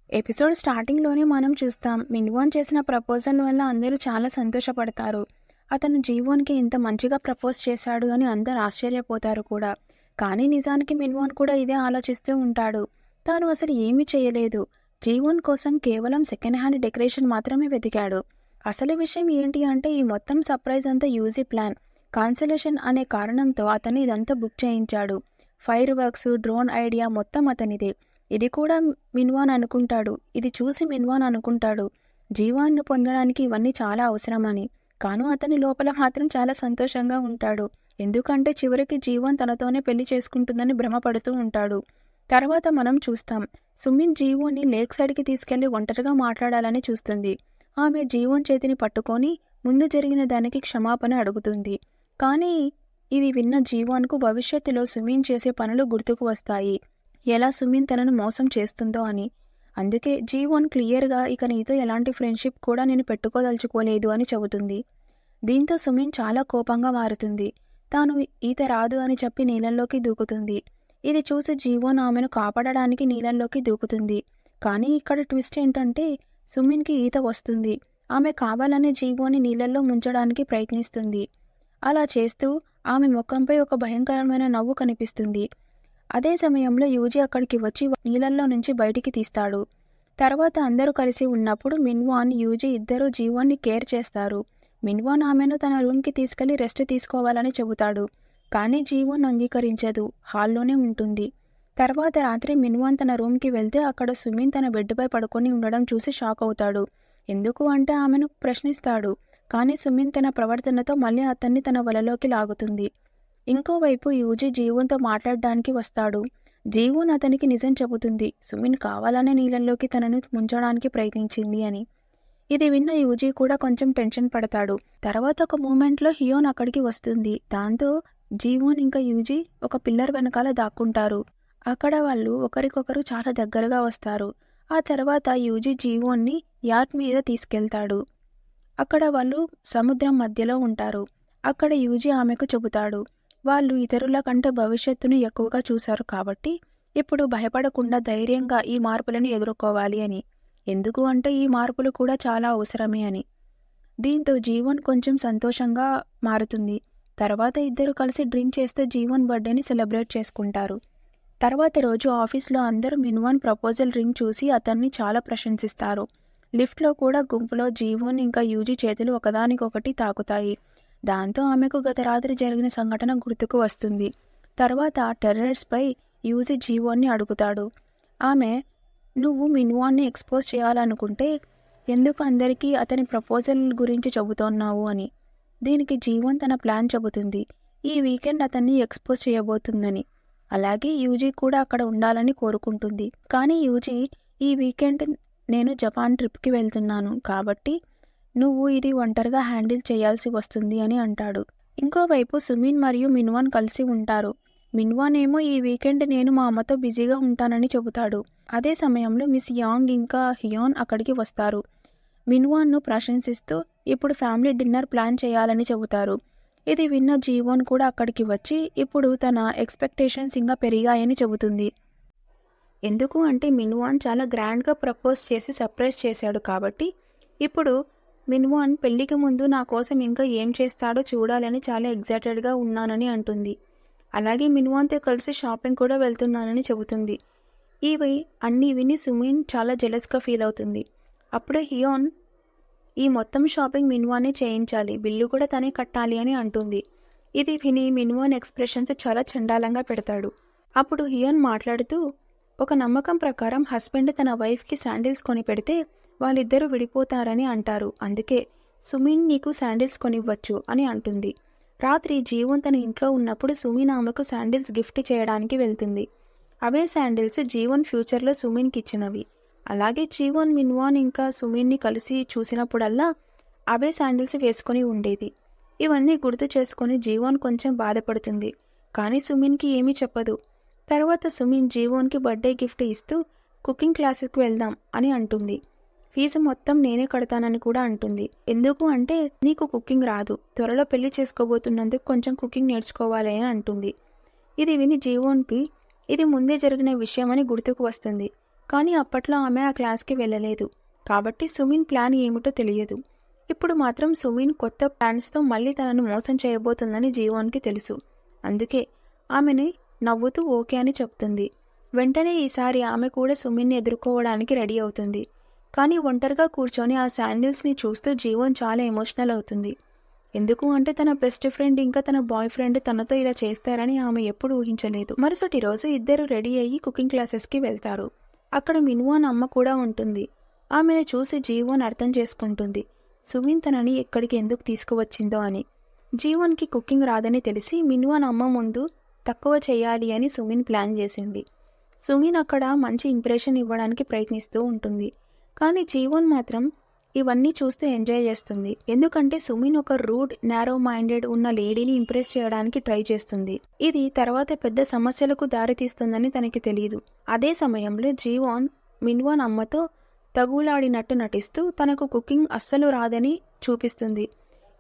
Episode స్టార్టింగ్‌లోనే మనం చూస్తాం. మిన్వాన్ చేసిన ప్రపోజల్ వల్ల అందరూ చాలా సంతోషపడతారు. అతను జీవన్‌కి ఇంత మంచిగా ప్రపోజ్ చేశాడు అని అందరూ ఆశ్చర్యపోతారు కూడా. కానీ నిజానికి మిన్వాన్ కూడా ఇదే ఆలోచిస్తూ ఉంటాడు. తాను అసలు ఏమీ చేయలేదు. జీవన్ కోసం కేవలం సెకండ్ హ్యాండ్ డెకరేషన్ మాత్రమే వెతికాడు. అసలు విషయం ఏంటి అంటే ఈ మొత్తం సర్ప్రైజ్ అంతా యూజీ ప్లాన్. కాన్సలేషన్ అనే కారణంతో అతను ఇదంతా బుక్ చేయించాడు. ఫైర్ వర్క్స్, డ్రోన్ ఐడియా మొత్తం అతనిదే. ఇది కూడా మిన్వాన్ అనుకుంటాడు. ఇది చూసి మిన్వాన్ అనుకుంటాడు జీవాన్ను పొందడానికి ఇవన్నీ చాలా అవసరమని. కాను అతని లోపల మాత్రం చాలా సంతోషంగా ఉంటాడు. ఎందుకంటే చివరికి జీవన్ తనతోనే పెళ్లి చేసుకుంటుందని భ్రమపడుతూ ఉంటాడు. తర్వాత మనం చూస్తాం, సుమిన్ జీవోని లేక్ సైడ్కి తీసుకెళ్లి ఒంటరిగా మాట్లాడాలని చూస్తుంది. ఆమె జీవన్ చేతిని పట్టుకొని ముందు జరిగిన దానికి క్షమాపణ అడుగుతుంది. కానీ ఇది విన్న జీవాన్కు భవిష్యత్తులో సుమిన్ చేసే పనులు గుర్తుకు వస్తాయి. ఎలా సుమిన్ తనను మోసం చేస్తుందో అని. అందుకే జీవన్ క్లియర్గా ఇక నీతో ఎలాంటి ఫ్రెండ్షిప్ కూడా నేను పెట్టుకోదలుచుకోలేదు అని చెబుతుంది. దీంతో సుమిన్ చాలా కోపంగా మారుతుంది. తాను ఈత రాదు అని చెప్పి నీళ్ళల్లోకి దూకుతుంది. ఇది చూసి జీవన్ ఆమెను కాపాడడానికి నీళ్ళల్లోకి దూకుతుంది. కానీ ఇక్కడ ట్విస్ట్ ఏంటంటే సుమిన్కి ఈత వస్తుంది. ఆమె కావాలని జీవోని నీళ్ళల్లో ముంచడానికి ప్రయత్నిస్తుంది. అలా చేస్తూ ఆమె ముఖంపై ఒక భయంకరమైన నవ్వు కనిపిస్తుంది. అదే సమయంలో యూజీ అక్కడికి వచ్చి నీళ్ళల్లో నుంచి బయటికి తీస్తాడు. తర్వాత అందరూ కలిసి ఉన్నప్పుడు మిన్వాన్, యూజీ ఇద్దరూ జీవాన్ని కేర్ చేస్తారు. మిన్వాన్ ఆమెను తన రూమ్కి తీసుకెళ్లి రెస్ట్ తీసుకోవాలని చెబుతాడు. కానీ జీవన్ అంగీకరించదు, హాల్లోనే ఉంటుంది. తర్వాత రాత్రి మిన్వాన్ తన రూమ్కి వెళ్తే అక్కడ సుమిన్ తన బెడ్పై పడుకొని ఉండడం చూసి షాక్ అవుతాడు. ఎందుకు అంటే ఆమెను ప్రశ్నిస్తాడు. కానీ సుమిన్ తన ప్రవర్తనతో మళ్ళీ అతన్ని తన వలలోకి లాగుతుంది. ఇంకోవైపు యూజీ జీవన్తో మాట్లాడడానికి వస్తాడు. జీవన్ అతనికి నిజం చెబుతుంది, సుమిన్ కావాలనే నీళ్ళల్లోకి తనను ముంచడానికి ప్రయత్నించింది అని. ఇది విన్న యూజీ కూడా కొంచెం టెన్షన్ పడతాడు. తర్వాత ఒక మూమెంట్లో హియోన్ అక్కడికి వస్తుంది. దాంతో జీవన్ ఇంకా యూజీ ఒక పిల్లర్ వెనకాల దాక్కుంటారు. అక్కడ వాళ్ళు ఒకరికొకరు చాలా దగ్గరగా వస్తారు. ఆ తర్వాత యూజీ జీవన్ని యాట్ మీద తీసుకెళ్తాడు. అక్కడ వాళ్ళు సముద్రం మధ్యలో ఉంటారు. అక్కడ యూజీ ఆమెకు చెబుతాడు, వాళ్ళు ఇతరుల కంటే భవిష్యత్తును ఎక్కువగా చూశారు కాబట్టి ఇప్పుడు భయపడకుండా ధైర్యంగా ఈ మార్పులను ఎదుర్కోవాలి అని. ఎందుకు అంటే ఈ మార్పులు కూడా చాలా అవసరమే అని. దీంతో జీవన్ కొంచెం సంతోషంగా మారుతుంది. తర్వాత ఇద్దరు కలిసి డ్రింక్ చేస్తూ జీవన్ బర్త్డేని సెలబ్రేట్ చేసుకుంటారు. తర్వాత రోజు ఆఫీస్లో అందరూ మిన్వాన్ ప్రపోజల్ రింగ్ చూసి అతన్ని చాలా ప్రశంసిస్తారు. లిఫ్ట్లో కూడా గుంపులో జీవన్ ఇంకా యూజీ చేతులు ఒకదానికొకటి తాకుతాయి. దాంతో ఆమెకు గత రాత్రి జరిగిన సంఘటన గుర్తుకు వస్తుంది. తర్వాత టెర్రర్స్పై యూజీ జీవోన్ని అడుగుతాడు. ఆమె, నువ్వు మిన్వాన్ని ఎక్స్పోజ్ చేయాలనుకుంటే ఎందుకు అందరికీ అతని ప్రపోజల్ గురించి చెబుతున్నావు అని. దీనికి జీవన్ తన ప్లాన్ చెబుతుంది. ఈ వీకెండ్ అతన్ని ఎక్స్పోజ్ చేయబోతుందని. అలాగే యూజీ కూడా అక్కడ ఉండాలని కోరుకుంటుంది. కానీ యూజీ, ఈ వీకెండ్ నేను జపాన్ ట్రిప్కి వెళ్తున్నాను కాబట్టి నువ్వు ఇది ఒంటరిగా హ్యాండిల్ చేయాల్సి వస్తుంది అని అంటాడు. ఇంకోవైపు సుమిన్ మరియు మిన్వాన్ కలిసి ఉంటారు. మిన్వాన్ ఏమో ఈ వీకెండ్ నేను మా అమ్మతో బిజీగా ఉంటానని చెబుతాడు. అదే సమయంలో మిస్ యాంగ్ ఇంకా హియోన్ అక్కడికి వస్తారు. మిన్వాన్ను ప్రశంసిస్తూ ఇప్పుడు ఫ్యామిలీ డిన్నర్ ప్లాన్ చేయాలని చెబుతారు. ఇది విన్న జీవన్ కూడా అక్కడికి వచ్చి ఇప్పుడు తన ఎక్స్పెక్టేషన్స్ ఇంకా పెరిగాయని చెబుతుంది. ఎందుకు అంటే మిన్వాన్ చాలా గ్రాండ్గా ప్రపోజ్ చేసి సర్ప్రైజ్ చేశాడు కాబట్టి ఇప్పుడు మిన్వాన్ పెళ్లికి ముందు నా కోసం ఇంకా ఏం చేస్తాడో చూడాలని చాలా ఎగ్జైటెడ్గా ఉన్నానని అంటుంది. అలాగే మిన్వాన్తో కలిసి షాపింగ్ కూడా వెళ్తున్నానని చెబుతుంది. ఇవి అన్నీ విని సుమిన్ చాలా జెలస్గా ఫీల్ అవుతుంది. అప్పుడే హియోన్, ఈ మొత్తం షాపింగ్ మిన్వానే చేయించాలి, బిల్లు కూడా తనే కట్టాలి అని అంటుంది. ఇది విని మిన్వాన్ ఎక్స్ప్రెషన్స్ చాలా చండాలంగా పెడతాడు. అప్పుడు హియోన్ మాట్లాడుతూ, ఒక నమ్మకం ప్రకారం హస్బెండ్ తన వైఫ్కి శాండిల్స్ కొని పెడితే వాళ్ళిద్దరూ విడిపోతారని అంటారు. అందుకే సుమిన్ నీకు శాండిల్స్ కొనివ్వచ్చు అని అంటుంది. రాత్రి జీవన్ తన ఇంట్లో ఉన్నప్పుడు సుమిన్ ఆమెకు శాండిల్స్ గిఫ్ట్ చేయడానికి వెళ్తుంది. అవే శాండిల్స్ జీవన్ ఫ్యూచర్లో సుమిన్కి ఇచ్చినవి. అలాగే జీవన్ మిన్వాన్ ఇంకా సుమిన్ని కలిసి చూసినప్పుడల్లా అవే శాండిల్స్ వేసుకొని ఉండేది. ఇవన్నీ గుర్తు చేసుకొని జీవన్ కొంచెం బాధపడుతుంది. కానీ సుమిన్కి ఏమీ చెప్పదు. తర్వాత సుమిన్ జీవన్కి బర్త్డే గిఫ్ట్ ఇస్తూ కుకింగ్ క్లాసెస్కి వెళ్దాం అని అంటుంది. ఫీజు మొత్తం నేనే కడతానని కూడా అంటుంది. ఎందుకు అంటే నీకు కుకింగ్ రాదు, త్వరలో పెళ్లి చేసుకోబోతున్నందుకు కొంచెం కుకింగ్ నేర్చుకోవాలి అని అంటుంది. ఇది విని జీవన్కి ఇది ముందే జరిగిన విషయం అని గుర్తుకు వస్తుంది. కానీ అప్పట్లో ఆమె ఆ క్లాస్కి వెళ్ళలేదు. కాబట్టి సుమిన్ ప్లాన్ ఏమిటో తెలియదు. ఇప్పుడు మాత్రం సుమిన్ కొత్త ప్లాన్స్తో మళ్ళీ తనను మోసం చేయబోతుందని జీవన్కి తెలుసు. అందుకే ఆమెని నవ్వుతూ ఓకే అని చెప్తుంది. వెంటనే ఈసారి ఆమె కూడా సుమిన్ని ఎదుర్కోవడానికి రెడీ అవుతుంది. కానీ ఒంటరిగా కూర్చొని ఆ శాండిల్స్ని చూస్తూ జీవన్ చాలా ఎమోషనల్ అవుతుంది. ఎందుకు అంటే తన బెస్ట్ ఫ్రెండ్ ఇంకా తన బాయ్ ఫ్రెండ్ తనతో ఇలా చేస్తారని ఆమె ఎప్పుడు ఊహించలేదు. మరుసటి రోజు ఇద్దరు రెడీ అయ్యి కుకింగ్ క్లాసెస్కి వెళ్తారు. అక్కడ మిన్వాన్ అమ్మ కూడా ఉంటుంది. ఆమెను చూసి జీవన్ అర్థం చేసుకుంటుంది సుమిన్ తనని ఎక్కడికి ఎందుకు తీసుకువచ్చిందో అని. జీవన్కి కుకింగ్ రాదని తెలిసి మిన్వాన్ అమ్మ ముందు తక్కువ చేయాలి అని సుమిన్ ప్లాన్ చేసింది. సుమిన్ అక్కడ మంచి ఇంప్రెషన్ ఇవ్వడానికి ప్రయత్నిస్తూ ఉంటుంది. కానీ జీవన్ మాత్రం ఇవన్నీ చూస్తూ ఎంజాయ్ చేస్తుంది. ఎందుకంటే సుమిన్ ఒక రూడ్, నారో మైండెడ్ ఉన్న లేడీని ఇంప్రెస్ చేయడానికి ట్రై చేస్తుంది. ఇది తర్వాత పెద్ద సమస్యలకు దారితీస్తుందని తనకి తెలియదు. అదే సమయంలో జీవాన్ మిన్వాన్ అమ్మతో తగులాడినట్టు నటిస్తూ తనకు కుకింగ్ అస్సలు రాదని చూపిస్తుంది.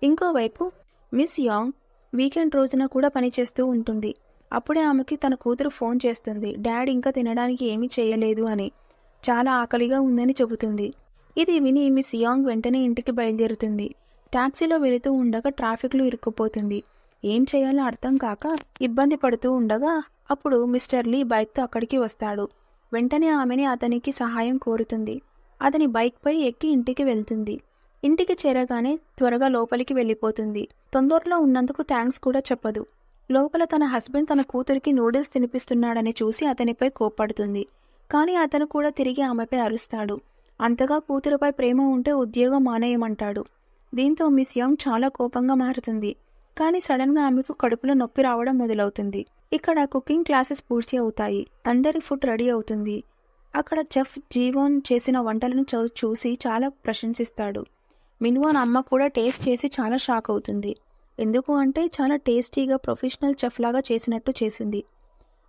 ఇంకోవైపు మిస్ యాంగ్ వీకెండ్ రోజున కూడా పనిచేస్తూ ఉంటుంది. అప్పుడే ఆమెకి తన కూతురు ఫోన్ చేస్తుంది. డాడ్ ఇంకా తినడానికి ఏమీ చేయలేదు అని, చాలా ఆకలిగా ఉందని చెబుతుంది. ఇది విని మిస్ యాంగ్ వెంటనే ఇంటికి బయలుదేరుతుంది. ట్యాక్సీలో వెళుతూ ఉండగా ట్రాఫిక్లో ఇరుక్కుపోతుంది. ఏం చేయాలో అర్థం కాక ఇబ్బంది పడుతూ ఉండగా అప్పుడు మిస్టర్ లీ బైక్తో అక్కడికి వస్తాడు. వెంటనే ఆమెని అతనికి సహాయం కోరుతుంది. అతని బైక్పై ఎక్కి ఇంటికి వెళ్తుంది. ఇంటికి చేరగానే త్వరగా లోపలికి వెళ్ళిపోతుంది. తొందరలో ఉన్నందుకు థ్యాంక్స్ కూడా చెప్పదు. లోపల తన హస్బెండ్ తన కూతురికి నూడిల్స్ తినిపిస్తున్నాడని చూసి అతనిపై కోప్పడుతుంది. కానీ అతను కూడా తిరిగి ఆమెపై అరుస్తాడు. అంతగా కూతురుపై ప్రేమ ఉంటే ఉద్యోగం మానేయమంటాడు. దీంతో మిస్ యాంగ్ చాలా కోపంగా మారుతుంది. కానీ సడన్గా ఆమెకు కడుపులో నొప్పి రావడం మొదలవుతుంది. ఇక్కడ కుకింగ్ క్లాసెస్ పూర్తి అవుతాయి. అందరి ఫుడ్ రెడీ అవుతుంది. అక్కడ చెఫ్ జీవన్ చేసిన వంటలను చూసి చాలా ప్రశంసిస్తాడు. మిన్వాన్ అమ్మ కూడా టేస్ట్ చేసి చాలా షాక్ అవుతుంది. ఎందుకు అంటే చాలా టేస్టీగా ప్రొఫెషనల్ చెఫ్ లాగా చేసినట్టు చేసింది.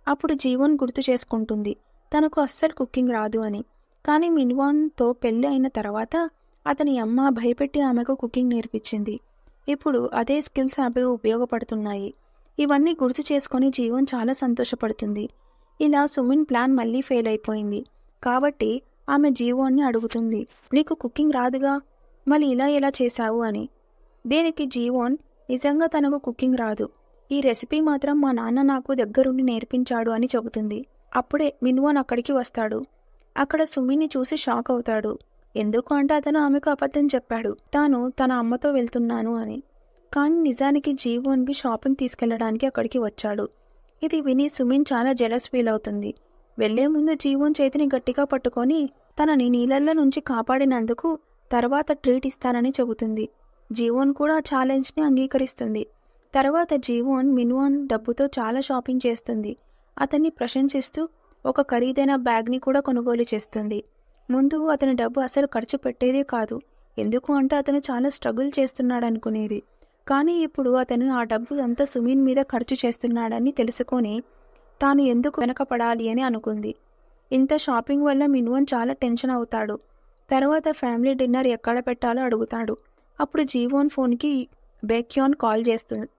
అప్పుడు జీవన్ గుర్తు చేసుకుంటుంది తనకు అస్సలు కుకింగ్ రాదు అని. కానీ మిన్వాన్తో పెళ్ళి అయిన తర్వాత అతని అమ్మ భయపెట్టి ఆమెకు కుకింగ్ నేర్పించింది. ఇప్పుడు అదే స్కిల్స్ ఆమెకు ఉపయోగపడుతున్నాయి. ఇవన్నీ గుర్తు చేసుకొని జీవన్ చాలా సంతోషపడుతుంది. ఇలా సుమిన్ ప్లాన్ మళ్ళీ ఫెయిల్ అయిపోయింది. కాబట్టి ఆమె జీవన్ని అడుగుతుంది, నీకు కుకింగ్ రాదుగా, మళ్ళీ ఇలా ఎలా చేశావు అని. దీనికి జీవన్ నిజంగా తనకు కుకింగ్ రాదు, ఈ రెసిపీ మాత్రం మా నాన్న నాకు దగ్గరుండి నేర్పించాడు అని చెబుతుంది. అప్పుడే మిన్వాన్ అక్కడికి వస్తాడు. అక్కడ సుమిని చూసి షాక్ అవుతాడు. ఎందుకు అంటే అతను ఆమెకు అబద్ధం చెప్పాడు, తాను తన అమ్మతో వెళ్తున్నాను అని. కానీ నిజానికి జీవన్కి షాపింగ్ తీసుకెళ్లడానికి అక్కడికి వచ్చాడు. ఇది విని సుమిన్ చాలా జెలస్ ఫీల్ అవుతుంది. వెళ్లే ముందు జీవన్ చేతిని గట్టిగా పట్టుకొని తనని నీళ్ళల్లో నుంచి కాపాడినందుకు తర్వాత ట్రీట్ ఇస్తానని చెబుతుంది. జీవన్ కూడా ఛాలెంజ్ని అంగీకరిస్తుంది. తర్వాత జీవన్ మిన్వాన్ డబ్బుతో చాలా షాపింగ్ చేస్తుంది. అతన్ని ప్రశంసిస్తూ ఒక ఖరీదైన బ్యాగ్ని కూడా కొనుగోలు చేస్తుంది. ముందు అతని డబ్బు అసలు ఖర్చు పెట్టేదే కాదు. ఎందుకు అంటే అతను చాలా స్ట్రగుల్ చేస్తున్నాడు అనుకునేది. కానీ ఇప్పుడు అతను ఆ డబ్బు అంతా సుమిన్ మీద ఖర్చు చేస్తున్నాడని తెలుసుకొని తాను ఎందుకు వెనకపడాలి అని అనుకుంది. ఇంత షాపింగ్ వల్ల మిన్వాన్ చాలా టెన్షన్ అవుతాడు. తర్వాత ఫ్యామిలీ డిన్నర్ ఎక్కడ పెట్టాలో అడుగుతాడు. అప్పుడు జీవన్ ఫోన్కి బెక్యాన్ కాల్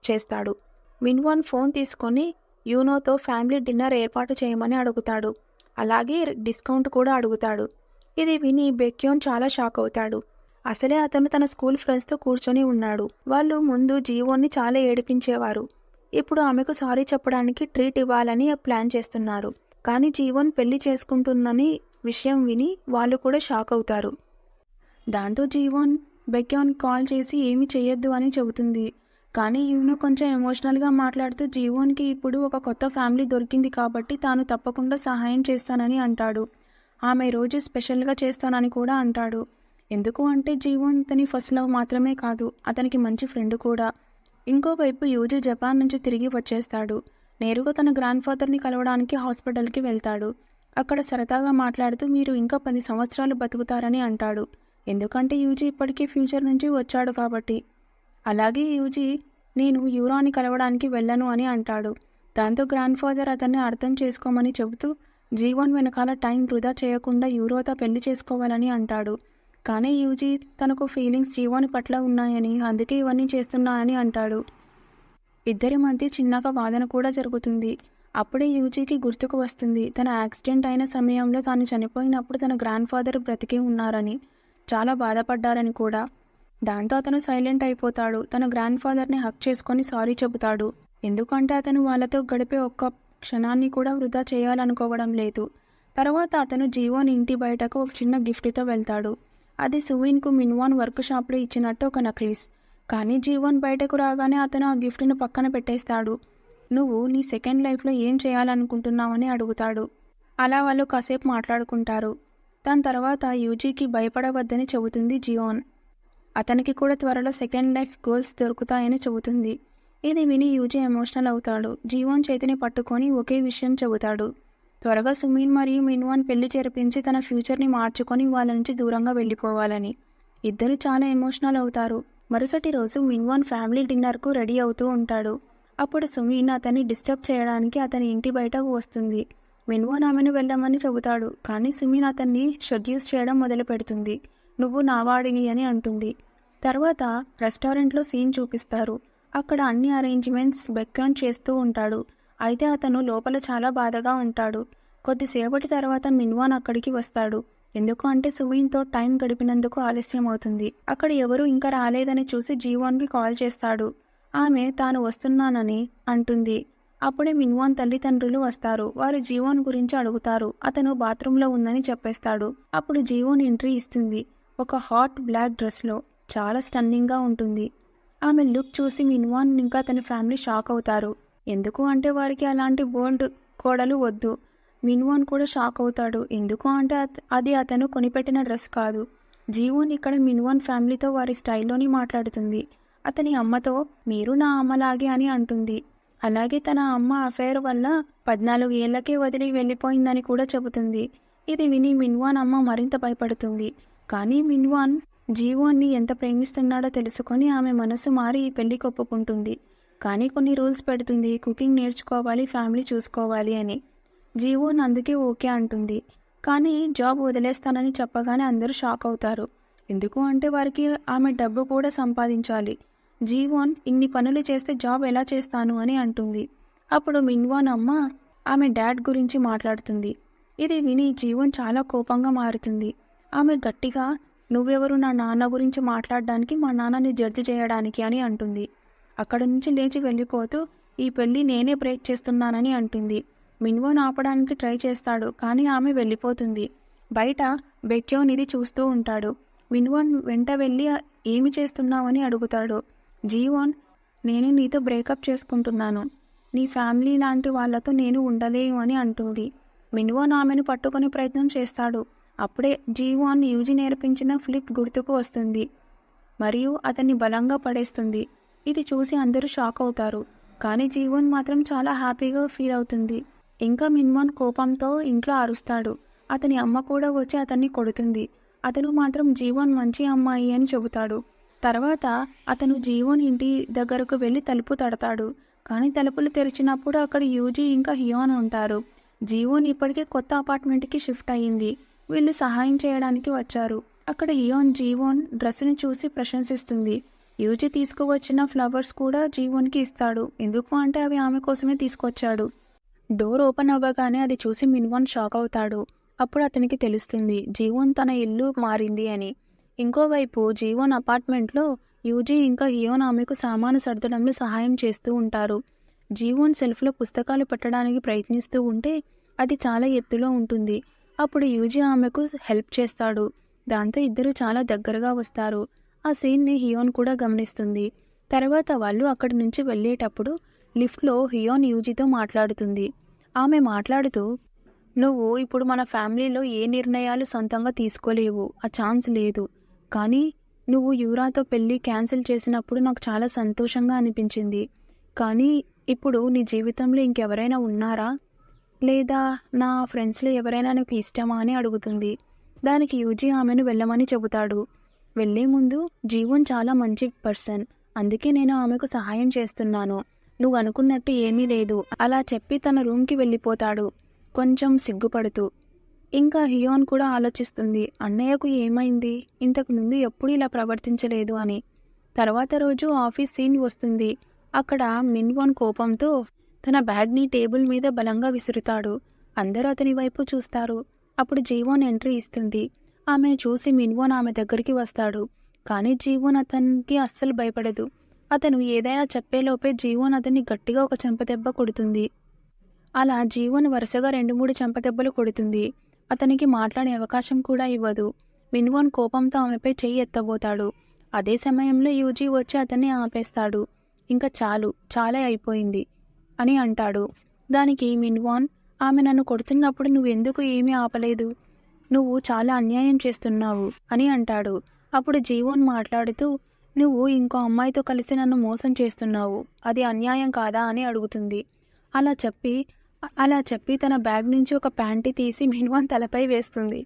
చేస్తాడు. మిన్వాన్ ఫోన్ తీసుకొని యూనోతో ఫ్యామిలీ డిన్నర్ ఏర్పాటు చేయమని అడుగుతాడు. అలాగే డిస్కౌంట్ కూడా అడుగుతాడు. ఇది విని బెక్యాన్ చాలా షాక్ అవుతాడు. అసలే అతను తన స్కూల్ ఫ్రెండ్స్తో కూర్చొని ఉన్నాడు. వాళ్ళు ముందు జీవన్ని చాలా ఏడిపించేవారు. ఇప్పుడు ఆమెకు సారీ చెప్పడానికి ట్రీట్ ఇవ్వాలని ప్లాన్ చేస్తున్నారు. కానీ జీవన్ పెళ్లి చేసుకుంటుందని విషయం విని వాళ్ళు కూడా షాక్ అవుతారు. దాంతో జీవన్ బెక్యాన్ కాల్ చేసి ఏమీ చేయొద్దు అని చెబుతుంది. కానీ యూనో కొంచెం ఎమోషనల్గా మాట్లాడుతూ జీవన్కి ఇప్పుడు ఒక కొత్త ఫ్యామిలీ దొరికింది కాబట్టి తాను తప్పకుండా సహాయం చేస్తానని అంటాడు. ఆమె రోజు స్పెషల్గా చేస్తానని కూడా అంటాడు. ఎందుకు అంటే జీవన్ తని ఫస్ట్ లవ్ మాత్రమే కాదు, అతనికి మంచి ఫ్రెండ్ కూడా. ఇంకోవైపు యూజీ జపాన్ నుంచి తిరిగి వచ్చేస్తాడు. నేరుగా తన గ్రాండ్ ఫాదర్ని కలవడానికి హాస్పిటల్కి వెళ్తాడు. అక్కడ సరదాగా మాట్లాడుతూ మీరు ఇంకా 10 సంవత్సరాలు బతుకుతారని అంటాడు. ఎందుకంటే యూజీ ఇప్పటికీ ఫ్యూచర్ నుంచి వచ్చాడు కాబట్టి. అలాగే యూజీ నేను యూరాని కలవడానికి వెళ్ళను అని అంటాడు. దాంతో గ్రాండ్ ఫాదర్ అతన్ని అర్థం చేసుకోమని చెబుతూ జీవన్ వెనకాల టైం వృధా చేయకుండా యూరోతో పెళ్లి చేసుకోవాలని అంటాడు. కానీ యూజీ తనకు ఫీలింగ్స్ జీవన్ పట్ల ఉన్నాయని, అందుకే ఇవన్నీ చేస్తున్నానని అంటాడు. ఇద్దరి మధ్య చిన్నగా వాదన కూడా జరుగుతుంది. అప్పుడే యూజీకి గుర్తుకు వస్తుంది తన యాక్సిడెంట్ అయిన సమయంలో తాను చనిపోయినప్పుడు తన గ్రాండ్ ఫాదర్ బ్రతికి ఉన్నారని, చాలా బాధపడ్డారని కూడా. దాంతో అతను సైలెంట్ అయిపోతాడు. తన గ్రాండ్ ఫాదర్ని హక్ చేసుకొని సారీ చెబుతాడు. ఎందుకంటే అతను వాళ్ళతో గడిపే ఒక్క క్షణాన్ని కూడా వృధా చేయాలనుకోవడం లేదు. తర్వాత అతను జీవన్ ఇంటి బయటకు ఒక చిన్న గిఫ్ట్తో వెళ్తాడు. అది సువీన్కు మిన్వాన్ వర్క్ షాప్లో ఇచ్చినట్టు ఒక నక్లీస్. కానీ జీవన్ బయటకు రాగానే అతను ఆ గిఫ్ట్ను పక్కన పెట్టేస్తాడు. నువ్వు నీ సెకండ్ లైఫ్లో ఏం చేయాలనుకుంటున్నావని అడుగుతాడు. అలా వాళ్ళు కాసేపు మాట్లాడుకుంటారు. దాని తర్వాత యూజీకి భయపడవద్దని చెబుతుంది జియోన్. అతనికి కూడా త్వరలో సెకండ్ లైఫ్ గోల్స్ దొరుకుతాయని చెబుతుంది. ఇది విని యూజీ ఎమోషనల్ అవుతాడు. జీవన్ చేతిని పట్టుకొని ఒకే విషయం చెబుతాడు. త్వరగా సుమీన్ మరియు మిన్వాన్ పెళ్లి జరిపించి తన ఫ్యూచర్ని మార్చుకొని వాళ్ళ నుంచి దూరంగా వెళ్ళిపోవాలని. ఇద్దరు చాలా ఎమోషనల్ అవుతారు. మరుసటి రోజు మిన్వాన్ ఫ్యామిలీ డిన్నర్కు రెడీ అవుతూ ఉంటాడు. అప్పుడు సుమీన్ అతన్ని డిస్టర్బ్ చేయడానికి అతని ఇంటి బయటకు వస్తుంది. మిన్వాన్ ఆమెను వెళ్ళమని చెబుతాడు. కానీ సుమీన్ అతన్ని షెడ్యూస్ చేయడం మొదలు పెడుతుంది. నువ్వు నావాడిని అని అంటుంది. తర్వాత రెస్టారెంట్లో సీన్ చూపిస్తారు. అక్కడ అన్ని అరేంజ్మెంట్స్ బెక్యాన్ చేస్తూ ఉంటాడు. అయితే అతను లోపల చాలా బాధగా ఉంటాడు. కొద్దిసేపటి తర్వాత మిన్వాన్ అక్కడికి వస్తాడు. ఎందుకు అంటే సుమీన్తో టైం గడిపినందుకు ఆలస్యం అవుతుంది. అక్కడ ఎవరూ ఇంకా రాలేదని చూసి జీవాన్కి కాల్ చేస్తాడు. ఆమె తాను వస్తున్నానని అంటుంది. అప్పుడే మిన్వాన్ తల్లిదండ్రులు వస్తారు. వారు జీవన్ గురించి అడుగుతారు. అతను బాత్రూంలో ఉందని చెప్పేస్తాడు. అప్పుడు జీవన్ ఎంట్రీ ఇస్తుంది. ఒక హాట్ బ్లాక్ డ్రెస్లో. చాలా స్టన్నింగ్గా ఉంటుంది. ఆమె లుక్ చూసి మిన్వాన్ ఇంకా తన ఫ్యామిలీ షాక్ అవుతారు. ఎందుకు అంటే వారికి అలాంటి బోల్డ్ కోడలు వద్దు. మిన్వాన్ కూడా షాక్ అవుతాడు. ఎందుకు అంటే అది అతను కొనిపెట్టిన డ్రెస్ కాదు. జీవన్ ఇక్కడ మిన్వాన్ ఫ్యామిలీతో వారి స్టైల్లోని మాట్లాడుతుంది. అతని అమ్మతో మీరు నా అమ్మలాగే అని అంటుంది. అలాగే తన అమ్మ అఫైర్ వల్ల 14 ఏళ్లకే వదిలి వెళ్ళిపోయిందని కూడా చెబుతుంది. ఇది విని మిన్వాన్ అమ్మ మరింత భయపడుతుంది. కానీ మిన్వాన్ జీవన్ని ఎంత ప్రేమిస్తున్నాడో తెలుసుకొని ఆమె మనసు మారి ఈ పెళ్లికి ఒప్పుకుంటుంది. కానీ కొన్ని రూల్స్ పెడుతుంది. కుకింగ్ నేర్చుకోవాలి, ఫ్యామిలీ చూసుకోవాలి అని. జీవన్ అందుకే ఓకే అంటుంది. కానీ జాబ్ వదిలేస్తానని చెప్పగానే అందరూ షాక్ అవుతారు. ఎందుకు అంటే వారికి ఆమె డబ్బు కూడా సంపాదించాలి. జీవన్ ఇన్ని పనులు చేస్తే జాబ్ ఎలా చేస్తాను అని అంటుంది. అప్పుడు మిన్వాన్ అమ్మ ఆమె డాడ్ గురించి మాట్లాడుతుంది. ఇది విని జీవన్ చాలా కోపంగా మారుతుంది. ఆమె గట్టిగా నువ్వెవరు నా నాన్న గురించి మాట్లాడడానికి, మా నాన్నని జడ్జి చేయడానికి అని అంటుంది. అక్కడి నుంచి లేచి వెళ్ళిపోతూ ఈ పెళ్ళి నేనే బ్రేక్ చేస్తున్నానని అంటుంది. మిన్వాన్ ఆపడానికి ట్రై చేస్తాడు. కానీ ఆమె వెళ్ళిపోతుంది. బయట బెక్యోన్ ఇది చూస్తూ ఉంటాడు. మిన్వాన్ వెంట వెళ్ళి ఏమి చేస్తున్నావని అడుగుతాడు. జీవన్ నేను నీతో బ్రేకప్ చేసుకుంటున్నాను. నీ ఫ్యామిలీ లాంటి వాళ్ళతో నేను ఉండలేను అని అంటుంది. మిన్వాన్ ఆమెను పట్టుకునే ప్రయత్నం చేస్తాడు. అప్పుడే జీవాన్ యూజీ నేర్పించిన ఫ్లిప్ గుర్తుకు వస్తుంది మరియు అతన్ని బలంగా పడేస్తుంది. ఇది చూసి అందరూ షాక్ అవుతారు. కానీ జీవన్ మాత్రం చాలా హ్యాపీగా ఫీల్ అవుతుంది. ఇంకా మిన్వాన్ కోపంతో ఇంట్లో అరుస్తాడు. అతని అమ్మ కూడా వచ్చి అతన్ని కొడుతుంది. అతను మాత్రం జీవన్ మంచి అమ్మాయి అని చెబుతాడు. తర్వాత అతను జీవన్ ఇంటి దగ్గరకు వెళ్ళి తలుపు తడతాడు. కానీ తలుపులు తెరిచినప్పుడు అక్కడ యూజీ ఇంకా హియోన్ ఉంటారు. జీవన్ ఇప్పటికే కొత్త అపార్ట్మెంట్కి షిఫ్ట్ అయ్యింది. వీళ్ళు సహాయం చేయడానికి వచ్చారు. అక్కడ హియోన్ జీవన్ డ్రెస్సుని చూసి ప్రశంసిస్తుంది. యూజీ తీసుకువచ్చిన ఫ్లవర్స్ కూడా జీవన్కి ఇస్తాడు. ఎందుకు అంటే అవి ఆమె కోసమే తీసుకొచ్చాడు. డోర్ ఓపెన్ అవ్వగానే అది చూసి మిన్వాన్ షాక్ అవుతాడు. అప్పుడు అతనికి తెలుస్తుంది జీవన్ తన ఇల్లు మారింది అని. ఇంకోవైపు జీవన్ అపార్ట్మెంట్లో యూజీ ఇంకా హియోన్ ఆమెకు సామాను సర్దడంలో సహాయం చేస్తూ ఉంటారు. జీవన్ సెల్ఫ్లో పుస్తకాలు పెట్టడానికి ప్రయత్నిస్తూ ఉంటే అది చాలా ఎత్తులో ఉంటుంది. అప్పుడు యూజీ ఆమెకు హెల్ప్ చేస్తాడు. దాంతో ఇద్దరు చాలా దగ్గరగా వస్తారు. ఆ సీన్ని హియోన్ కూడా గమనిస్తుంది. తర్వాత వాళ్ళు అక్కడి నుంచి వెళ్ళేటప్పుడు లిఫ్ట్లో హియోన్ యూజీతో మాట్లాడుతుంది. ఆమె మాట్లాడుతూ నువ్వు ఇప్పుడు మన ఫ్యామిలీలో ఏ నిర్ణయాలు సొంతంగా తీసుకోలేవు, ఆ ఛాన్స్ లేదు. కానీ నువ్వు యూరాతో పెళ్ళి క్యాన్సిల్ చేసినప్పుడు నాకు చాలా సంతోషంగా అనిపించింది. కానీ ఇప్పుడు నీ జీవితంలో ఇంకెవరైనా ఉన్నారా, లేదా నా ఫ్రెండ్స్లో ఎవరైనా నీకు ఇష్టమా అని అడుగుతుంది. దానికి యూజీ ఆమెను వెళ్ళమని చెబుతాడు. వెళ్ళే ముందు జీవన్ చాలా మంచి పర్సన్, అందుకే నేను ఆమెకు సహాయం చేస్తున్నాను. నువ్వు అనుకున్నట్టు ఏమీ లేదు అలా చెప్పి తన రూమ్కి వెళ్ళిపోతాడు కొంచెం సిగ్గుపడుతూ. ఇంకా హియోన్ కూడా ఆలోచిస్తుంది అన్నయ్యకు ఏమైంది, ఇంతకు ముందు ఎప్పుడు ఇలా ప్రవర్తించలేదు అని. తర్వాత రోజు ఆఫీస్ సీన్ వస్తుంది. అక్కడ మిన్వాన్ కోపంతో తన బ్యాగ్ని టేబుల్ మీద బలంగా విసురుతాడు. అందరూ అతని వైపు చూస్తారు. అప్పుడు జీవోన్ ఎంట్రీ ఇస్తుంది. ఆమెను చూసి మిన్వోన్ ఆమె దగ్గరికి వస్తాడు. కానీ జీవోన్ అతనికి అస్సలు భయపడదు. అతను ఏదైనా చెప్పేలోపే జీవోన్ అతన్ని గట్టిగా ఒక చెంపదెబ్బ కొడుతుంది. అలా జీవోన్ వరుసగా 2-3 చెంపదెబ్బలు కొడుతుంది. అతనికి మాట్లాడే అవకాశం కూడా ఇవ్వదు. మిన్వోన్ కోపంతో ఆమెపై చెయ్యి ఎత్తబోతాడు. అదే సమయంలో యూజీ వచ్చి అతన్ని ఆపేస్తాడు. ఇంకా చాలు, చాలా అయిపోయింది అని అంటాడు. దానికి మిన్వాన్, ఆమె నన్ను కొడుతున్నప్పుడు నువ్వెందుకు ఏమీ ఆపలేదు? నువ్వు చాలా అన్యాయం చేస్తున్నావు అని అంటాడు. అప్పుడు జీవోన్ మాట్లాడుతూ, నువ్వు ఇంకో అమ్మాయితో కలిసి నన్ను మోసం చేస్తున్నావు, అది అన్యాయం కాదా అని అడుగుతుంది. అలా చెప్పి తన బ్యాగ్ నుంచి ఒక ప్యాంటీ తీసి మిన్వాన్ తలపై వేస్తుంది.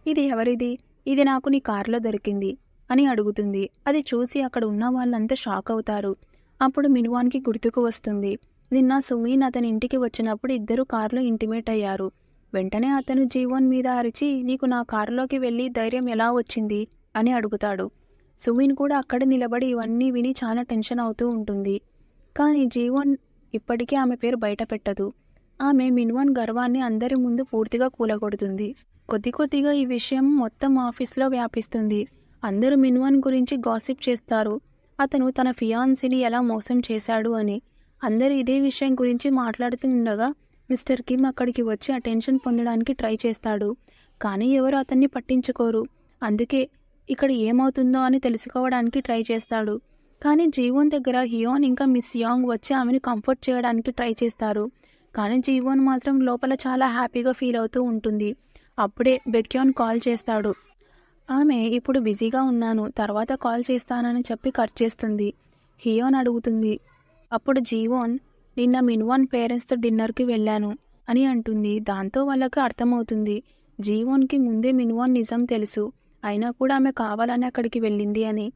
ఇది ఎవరిది? ఇది నాకు నీ కారులో దొరికింది అని అడుగుతుంది. అది చూసి అక్కడ ఉన్న వాళ్ళంతా షాక్ అవుతారు. అప్పుడు మిన్వాన్కి గుర్తుకు వస్తుంది, నిన్న సుమీన్ అతని ఇంటికి వచ్చినప్పుడు ఇద్దరు కారులో ఇంటిమేట్ అయ్యారు. వెంటనే అతను జీవోన్ మీద అరిచి, నీకు నా కారులోకి వెళ్ళి ధైర్యం ఎలా వచ్చింది అని అడుగుతాడు. సుమీన్ కూడా అక్కడ నిలబడి ఇవన్నీ విని చాలా టెన్షన్ అవుతూ ఉంటుంది. కానీ జీవోన్ ఇప్పటికీ ఆమె పేరు బయట పెట్టదు. ఆమె మిన్వాన్ గర్వాన్ని అందరి ముందు పూర్తిగా కూలగొడుతుంది. కొద్ది కొద్దిగా ఈ విషయం మొత్తం ఆఫీస్లో వ్యాపిస్తుంది. అందరూ మిన్వాన్ గురించి గాసిప్ చేస్తారు. అతను తన ఫియాన్సీని ఎలా మోసం చేశాడు అని. అందరూ ఇదే విషయం గురించి మాట్లాడుతూ ఉండగా మిస్టర్ కిమ్ అక్కడికి వచ్చి అటెన్షన్ పొందడానికి ట్రై చేస్తాడు. కానీ ఎవరు అతన్ని పట్టించుకోరు. అందుకే ఇక్కడ ఏమవుతుందో అని తెలుసుకోవడానికి ట్రై చేస్తాడు. కానీ జీవోన్ దగ్గర హియోన్ ఇంకా మిస్ యాంగ్ వచ్చి ఆమెను కంఫర్ట్ చేయడానికి ట్రై చేస్తారు. కానీ జీవోన్ మాత్రం లోపల చాలా హ్యాపీగా ఫీల్ అవుతూ ఉంటుంది. అప్పుడే బెక్యాన్ కాల్ చేస్తాడు. ఆమె ఇప్పుడు బిజీగా ఉన్నాను, తర్వాత కాల్ చేస్తానని చెప్పి కట్ చేస్తుంది. హియోన్ అడుగుతుంది. అప్పుడు జీవోన్, నిన్న మిన్వాన్ పేరెంట్స్తో డిన్నర్కి వెళ్ళాను అని అంటుంది. దాంతో వాళ్ళకి అర్థమవుతుంది జీవోన్కి ముందే మిన్వాన్ నిజం తెలుసు, అయినా కూడా ఆమె కావాలని అక్కడికి వెళ్ళింది అని.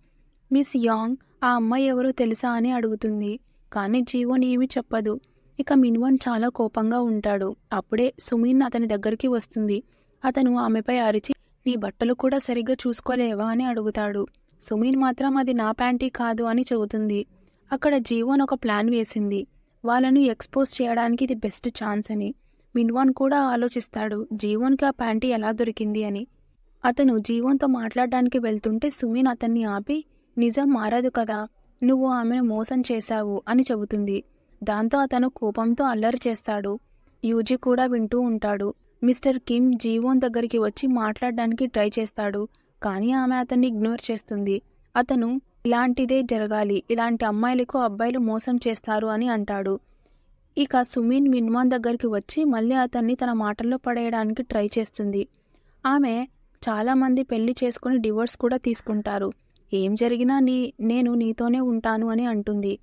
మిస్ యాంగ్, ఆ అమ్మాయి ఎవరో తెలుసా అని అడుగుతుంది. కానీ జీవోన్ ఏమీ చెప్పదు. ఇక మిన్వాన్ చాలా కోపంగా ఉంటాడు. అప్పుడే సుమీన్ అతని దగ్గరికి వస్తుంది. అతను ఆమెపై అరిచి, నీ బట్టలు కూడా సరిగ్గా చూసుకోలేవా అని అడుగుతాడు. సుమీన్ మాత్రం అది నా ప్యాంటీ కాదు అని చెబుతుంది. అక్కడ జీవోన్ ఒక ప్లాన్ వేసింది. వాళ్ళను ఎక్స్పోజ్ చేయడానికి ఇది బెస్ట్ ఛాన్స్ అని. మిన్వాన్ కూడా ఆలోచిస్తాడు జీవోన్కి ఆ ప్యాంటీ ఎలా దొరికింది అని. అతను జీవోన్తో మాట్లాడడానికి వెళ్తుంటే సుమీన్ అతన్ని ఆపి, నిజం మారదు కదా, నువ్వు ఆమెను మోసం చేశావు అని చెబుతుంది. దాంతో అతను కోపంతో అల్లరి చేస్తాడు. యూజీ కూడా వింటూ ఉంటాడు. మిస్టర్ కిమ్ జీవోన్ దగ్గరికి వచ్చి మాట్లాడడానికి ట్రై చేస్తాడు. కానీ ఆమె అతన్ని ఇగ్నోర్ చేస్తుంది. అతను ఇలాంటిదే జరగాలి, ఇలాంటి అమ్మాయిలకు అబ్బాయిలు మోసం చేస్తారు అని అంటాడు. ఇక సుమీన్ మిన్వాన్ దగ్గరికి వచ్చి మళ్ళీ అతన్ని తన మాటల్లో పడేయడానికి ట్రై చేస్తుంది. ఆమె చాలామంది పెళ్లి చేసుకుని డివోర్స్ కూడా తీసుకుంటారు, ఏం జరిగినా నేను నీతోనే ఉంటాను అని అంటుంది.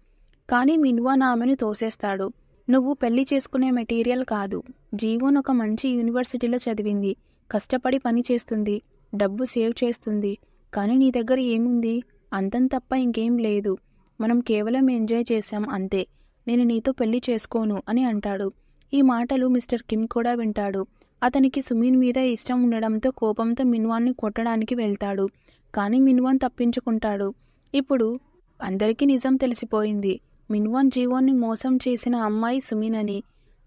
కానీ మిన్వాన్ ఆమెను తోసేస్తాడు. నువ్వు పెళ్లి చేసుకునే మెటీరియల్ కాదు. జీవోన్ ఒక మంచి యూనివర్సిటీలో చదివింది, కష్టపడి పని చేస్తుంది, డబ్బు సేవ్ చేస్తుంది. కానీ నీ దగ్గర ఏముంది? అంతం తప్ప ఇంకేం లేదు. మనం కేవలం ఎంజాయ్ చేశాం అంతే. నేను నీతో పెళ్లి చేసుకోను అని అంటాడు. ఈ మాటలు మిస్టర్ కిమ్ కూడా వింటాడు. అతనికి సుమీన్ మీద ఇష్టం ఉండడంతో కోపంతో మిన్వాన్ని కొట్టడానికి వెళ్తాడు. కానీ మిన్వాన్ తప్పించుకుంటాడు. ఇప్పుడు అందరికీ నిజం తెలిసిపోయింది. మిన్వాన్ జీవోన్ని మోసం చేసిన అమ్మాయి సుమీన్ అని,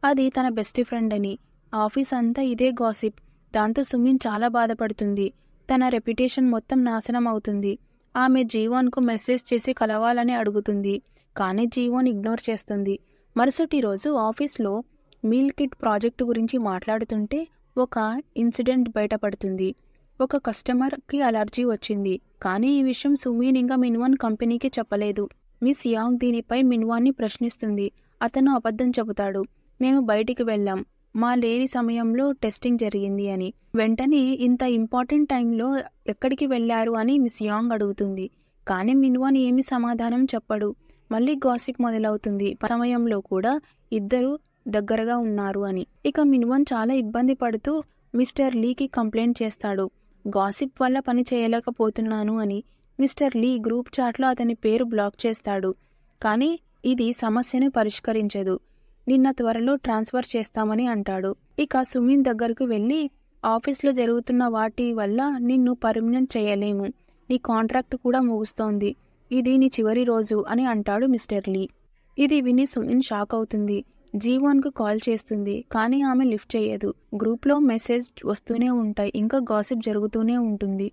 అది తన బెస్ట్ ఫ్రెండ్ అని. ఆఫీస్ అంతా ఇదే గాసిప్. దాంతో సుమీన్ చాలా బాధపడుతుంది. తన రెప్యుటేషన్ మొత్తం నాశనం అవుతుంది. ఆమె జీవోన్కు మెసేజ్ చేసి కలవాలని అడుగుతుంది. కానీ జీవోన్ ఇగ్నోర్ చేస్తుంది. మరుసటి రోజు ఆఫీస్లో మీల్ కిట్ ప్రాజెక్టు గురించి మాట్లాడుతుంటే ఒక ఇన్సిడెంట్ బయటపడుతుంది. ఒక కస్టమర్కి అలర్జీ వచ్చింది. కానీ ఈ విషయం సుమీన్ ఇంకా మిన్వాన్ కంపెనీకి చెప్పలేదు. మిస్ యాంగ్ దీనిపై మిన్వాన్ని ప్రశ్నిస్తుంది. అతను అబద్ధం చెబుతాడు. మేము బయటికి వెళ్ళాం, మా లేని సమయంలో టెస్టింగ్ జరిగింది అని. వెంటనే ఇంత ఇంపార్టెంట్ టైంలో ఎక్కడికి వెళ్ళారు అని మిస్ యాంగ్ అడుగుతుంది. కానీ మిన్వాన్ ఏమీ సమాధానం చెప్పడు. మళ్ళీ గాసిప్ మొదలవుతుంది. సమయంలో కూడా ఇద్దరు దగ్గరగా ఉన్నారు అని. ఇక మిన్వాన్ చాలా ఇబ్బంది పడుతూ మిస్టర్ లీకి కంప్లైంట్ చేస్తాడు. గాసిప్ వల్ల పని చేయలేకపోతున్నాను అని. మిస్టర్ లీ గ్రూప్ చాట్లో అతని పేరు బ్లాక్ చేస్తాడు. కానీ ఇది సమస్యను పరిష్కరించదు. నిన్న త్వరలో ట్రాన్స్ఫర్ చేస్తామని అంటాడు. ఇక సుమీన్ దగ్గరకు వెళ్ళి, ఆఫీస్లో జరుగుతున్న వాటి వల్ల నిన్ను పర్మనెంట్ చేయలేము, నీ కాంట్రాక్ట్ కూడా ముగుస్తోంది, ఇది నీ చివరి రోజు అని అంటాడు మిస్టర్ లీ. ఇది విని సుమీన్ షాక్ అవుతుంది. జీవన్కు కాల్ చేస్తుంది, కానీ ఆమె లిఫ్ట్ చేయదు. గ్రూప్లో మెసేజ్ వస్తూనే ఉంటాయి, ఇంకా గాసిప్ జరుగుతూనే ఉంటుంది.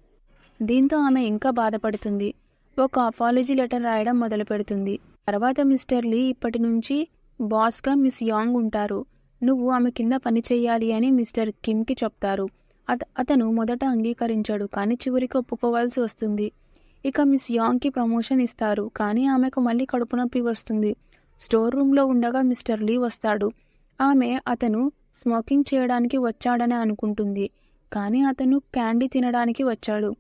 దీంతో ఆమె ఇంకా బాధపడుతుంది. ఒక అపాలజీ లెటర్ రాయడం మొదలు పెడుతుంది. తర్వాత మిస్టర్ లీ ఇప్పటి నుంచి బాస్గా మిస్ యాంగ్ ఉంటారు. నువ్వు ఆమె కింద పని చెయ్యాలి అని మిస్టర్ కిమ్కి చెప్తారు. అతను మొదట అంగీకరించాడు, కానీ చివరికి ఒప్పుకోవాల్సి వస్తుంది. ఇక మిస్ యాంగ్కి ప్రమోషన్ ఇస్తారు, కానీ ఆమెకు మళ్ళీ కడుపు నొప్పి వస్తుంది. స్టోర్ రూమ్లో ఉండగా మిస్టర్ లీ వస్తాడు. ఆమె అతను స్మోకింగ్ చేయడానికి వచ్చాడని అనుకుంటుంది, కానీ అతను క్యాండీ తినడానికి వచ్చాడు.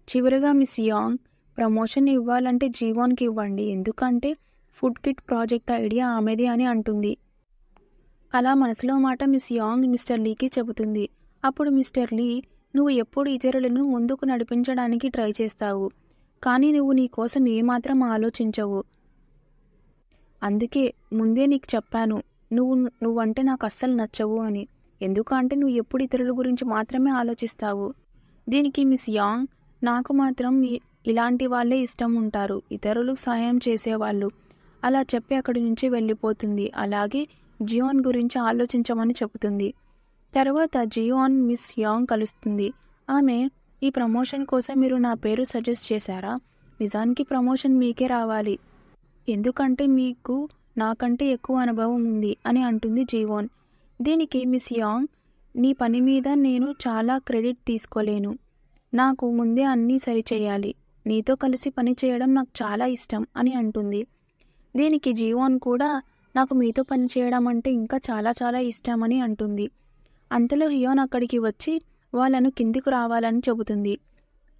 చివరిగా మిస్ యాంగ్, ప్రమోషన్ ఇవ్వాలంటే జీవాన్కి ఇవ్వండి, ఎందుకంటే ఫుడ్ కిట్ ప్రాజెక్ట్ ఐడియా ఆమెది అని అంటుంది. అలా మనసులో మాట మిస్ యాంగ్ మిస్టర్ లీకి చెబుతుంది. అప్పుడు మిస్టర్ లీ, నువ్వు ఎప్పుడు ఇతరులను ముందుకు నడిపించడానికి ట్రై చేస్తావు, కానీ నువ్వు నీ కోసం ఏమాత్రం ఆలోచించవు. అందుకే ముందే నీకు చెప్పాను, నువ్వంటే నాకు అస్సలు నచ్చవు అని. ఎందుకంటే నువ్వు ఎప్పుడు ఇతరుల గురించి మాత్రమే ఆలోచిస్తావు. దీనికి మిస్ యాంగ్, నాకు మాత్రం ఇలాంటి వాళ్ళే ఇష్టం ఉంటారు, ఇతరులకు సహాయం చేసేవాళ్ళు. అలా చెప్పి అక్కడి నుంచి వెళ్ళిపోతుంది. అలాగే జియోన్ గురించి ఆలోచించమని చెబుతుంది. తర్వాత జియోన్ మిస్ యాంగ్ కలుస్తుంది. ఆమె, ఈ ప్రమోషన్ కోసం మీరు నా పేరు సజెస్ట్ చేశారా? నిజానికి ప్రమోషన్ మీకే రావాలి, ఎందుకంటే మీకు నాకంటే ఎక్కువ అనుభవం ఉంది అని అంటుంది జియోన్. దీనికి మిస్ యాంగ్, నీ పని మీద నేను చాలా క్రెడిట్ తీసుకోలేను, నాకు ముందే అన్నీ సరిచేయాలి, నీతో కలిసి పని చేయడం నాకు చాలా ఇష్టం అని అంటుంది. దీనికి జియోన్ కూడా, నాకు మీతో పని చేయడం అంటే ఇంకా చాలా చాలా ఇష్టం అని అంటుంది. అంతలో హియోన్ అక్కడికి వచ్చి వాళ్ళను కిందికి రావాలని చెబుతుంది.